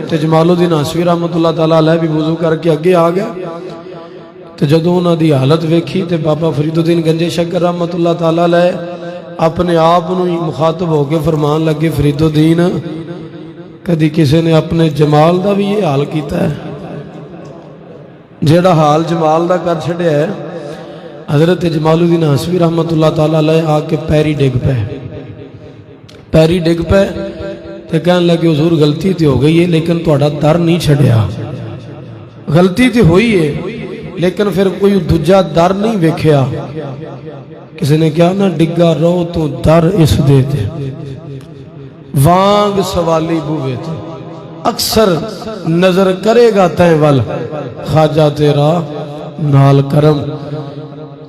تے جمال الدین حسوی رحمت اللہ تعالیٰ علیہ بھی وضو کر کے اگے آ گیا تے جدوں انہاں دی حالت ویکھی تے بابا فرید الدین گنج شکر رحمت اللہ تعالیٰ علیہ اپنے آپ نو مخاطب ہو کے فرمان لگے فرید الدین کدی کسی نے اپنے جمال دا بھی یہ حال کیتا ہے جیڑا حال جمال دا کر چھڑیا ہے حضرت جمال الدین حسوی رحمت اللہ تعالیٰ علیہ آ کے پیری ڈگ پہ تے کہنے لگے حضور غلطی تے ہو گئی ہے لیکن تہاڈا در نہیں چھڑیا غلطی تے ہوئی ہے لیکن پھر کوئی دوجا در نہیں ویکھیا کسی نے کہا نا ڈگا رو تو در اس دے تے وانگ سوالی بوے تے اکثر نظر کرے گا تین وال خواجہ تیرا نال کرم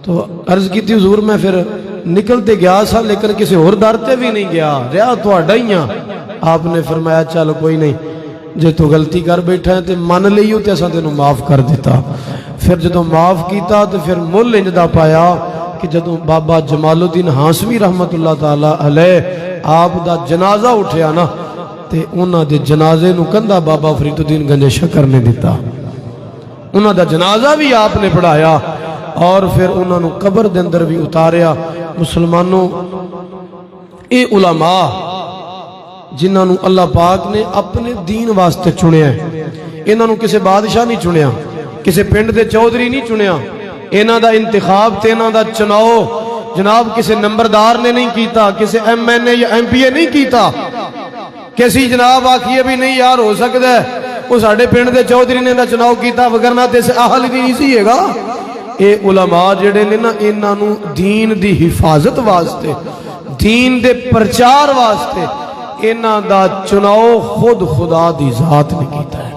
تو عرض کی تھی حضور میں پھر نکلتے گیا سا لیکن کسی اور دارتے بھی نہیں گیا رہا تو اڈائیاں آپ نے فرمایا چل کوئی نہیں جے تو غلطی کر بیٹھا ہے تے من لئیو تے ایسا تینوں معاف کر دیتا پھر جدو معاف کیتا تو پھر مل انجدہ پایا کہ جدوں بابا جمال الدین ہانسوی رحمت اللہ تعالی علیہ آپ دا جنازہ اٹھیا نا تے انہاں دے جنازے نو کندھا بابا فرید الدین گنج شکر نے دیتا، انہاں دا جنازہ بھی آپ نے پڑھایا اور پھر انہاں نو قبر دے اندر بھی اتاریا۔ مسلمانوں اے علماء جنہاں نو اللہ پاک نے اپنے دین واسطے چنیا ہے، انہاں نو کسے بادشاہ نہیں چنیا، کسے پنڈ دے چودھری نہیں چنیا، انہاں دا انتخاب تے انہاں دا چناؤ جناب کسے نمبردار نے نہیں کیتا، کسے ایم این اے یا ایم پی اے نہیں کیتا، کسی جناب آکھیے بھی نہیں یار ہو سکتا ہے وہ ساڑھے پنڈ دے چودھری نے دا چناؤ کیتا وگرنہ تے سے اہل بھی نہیں سی گا۔ اے علماء جڑے نے نا انہاں نو دین دی حفاظت واسطے، دین دے پرچار واسطے انہاں دا چناؤ خود خدا دی ذات نے کیتا ہے۔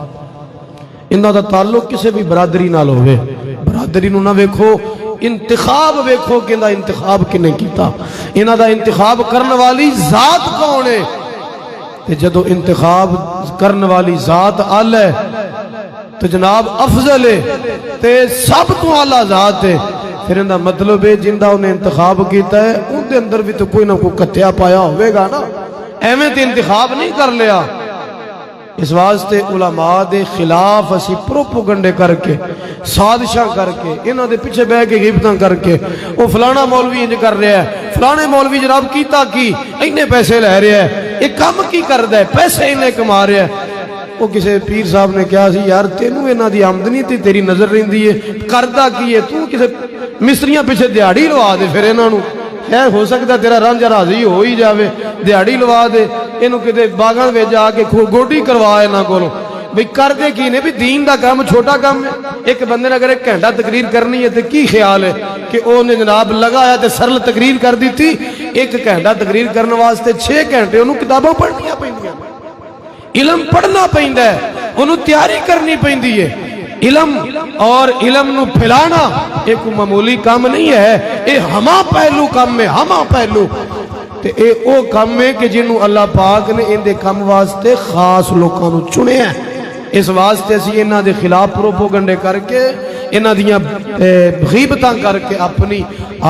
انہاں دا تعلق کسے بھی برادری نال ہوئے، برادری نو نہ ویکھو، انتخاب ویکھو کہ انہاں انتخاب کنے کیتا، انہاں دا انتخاب کرنے والی ذات کون ہے؟ تے جدو انتخاب کرنے والی ذات اعلی ہے تو جناب افضل ہے تے سب تو اعلی ذات ہے، پھر اندہ مطلب ہے جندہ انہیں انتخاب کیتا ہے ان دے اندر بھی تو کوئی نہ کوئی کتھیا پایا ہوئے گا نا، ایویں تے انتخاب نہیں کر لیا۔ اس واسطے علماء دے خلاف اسی پروپوگنڈے کر کے سازشاں کر کے انہاں دے پیچھے بہ کے غیبتاں کر کے وہ فلانا مولوی انج کر رہا ہے، فلانے مولوی جناب کیتا کی اینے پیسے لے رہا ہے، یہ کم کی کردا ہے، پیسے انہیں کما رہا ہے۔ وہ کسی پیر صاحب نے کہا سی یار تینوں انہاں دی آمدنی تے تیری نظر رہندی ہے، کردا کی ہے تو کسی مستریاں پیچھے دیہڑی لوا دے، پھر انہاں نو خیر ہو سکتا تیرا رانجھا راضی ہو ہی جاوے، دیہڑی لوا دے، انہوں کتے باغاں وچ جا کے گوڈی کروا انہاں کولوں بھئی کر دے کی نے بھی دین دا کام چھوٹا کام ہے۔ ایک بندے نے اگر ایک گھنٹہ تقریر کرنی ہے تو کی خیال ہے کہ وہ نے جناب لگایا تے سرل تقریر کر دی تھی، ایک گھنٹہ تقریر کرنے واسطے 6 گھنٹے انہوں کتابوں پڑھنیاں پہنیاں، علم پڑھنا پہندہ ہے، انہوں تیاری کرنی پہندی ہے۔ علم اور علم نو پھیلانا ایک معمولی کام نہیں ہے، اے ہما پہلو کام ہے، ہما پہلو تے اے او کام ہے کہ جنہوں اللہ پاک نے ان دے کام واسطے خاص لوگوں نو چنے ہیں۔ اس واسطے اسی انہاں دے خلاف پروپوگنڈے کر کے انہاں دیاں غیبتاں کر کے اپنی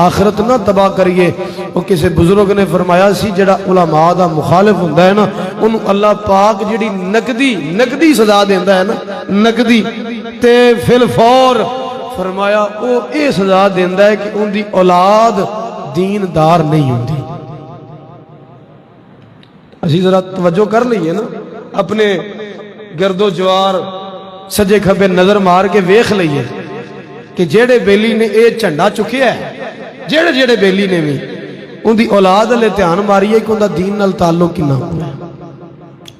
آخرت نہ تباہ کریے۔ وہ کسی بزرگ نے فرمایا سی جڑا علماء دا مخالف ہوندہ ہے نا انہوں اللہ پاک جڑی نقدی سزا دیندہ ہے نا، نقدی تے فی الفور فرمایا او اے سزا دیندہ ہے کہ ان دی اولاد دیندار نہیں ہوندی۔ اسی ذرا توجہ کر لئیے نا، اپنے گرد و جوار سجے کھبے نظر مار کے ویکھ لئیے کہ جیڑے بیلی نے اے جھنڈا چکیا ہے، جیڑے بیلی نے بھی ان دی اولاد لے دھیان ماری ہے کہ ان دا دین نال تعلق کنا ہوئے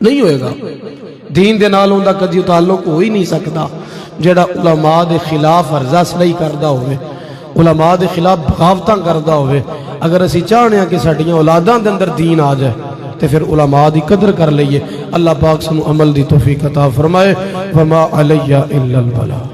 نہیں ہوئے گا، دین دے نال ان دا کدی تعلق ہو ہی نہیں سکتا۔ جیڑا علماء دے خلاف ارزہ صلاحی کردہ ہوئے، علماء دے خلاف بغاوتاں کردہ ہوئے، اگر اسی چاہنے ہیں کہ ساڑھیاں اولاداں دے اندر دین آ جائے تو پھر علماء دی قدر کر لئیے۔ اللہ پاک سنو عمل دی توفیق عطا فرمائے۔ وما علیہ الا البلاغ۔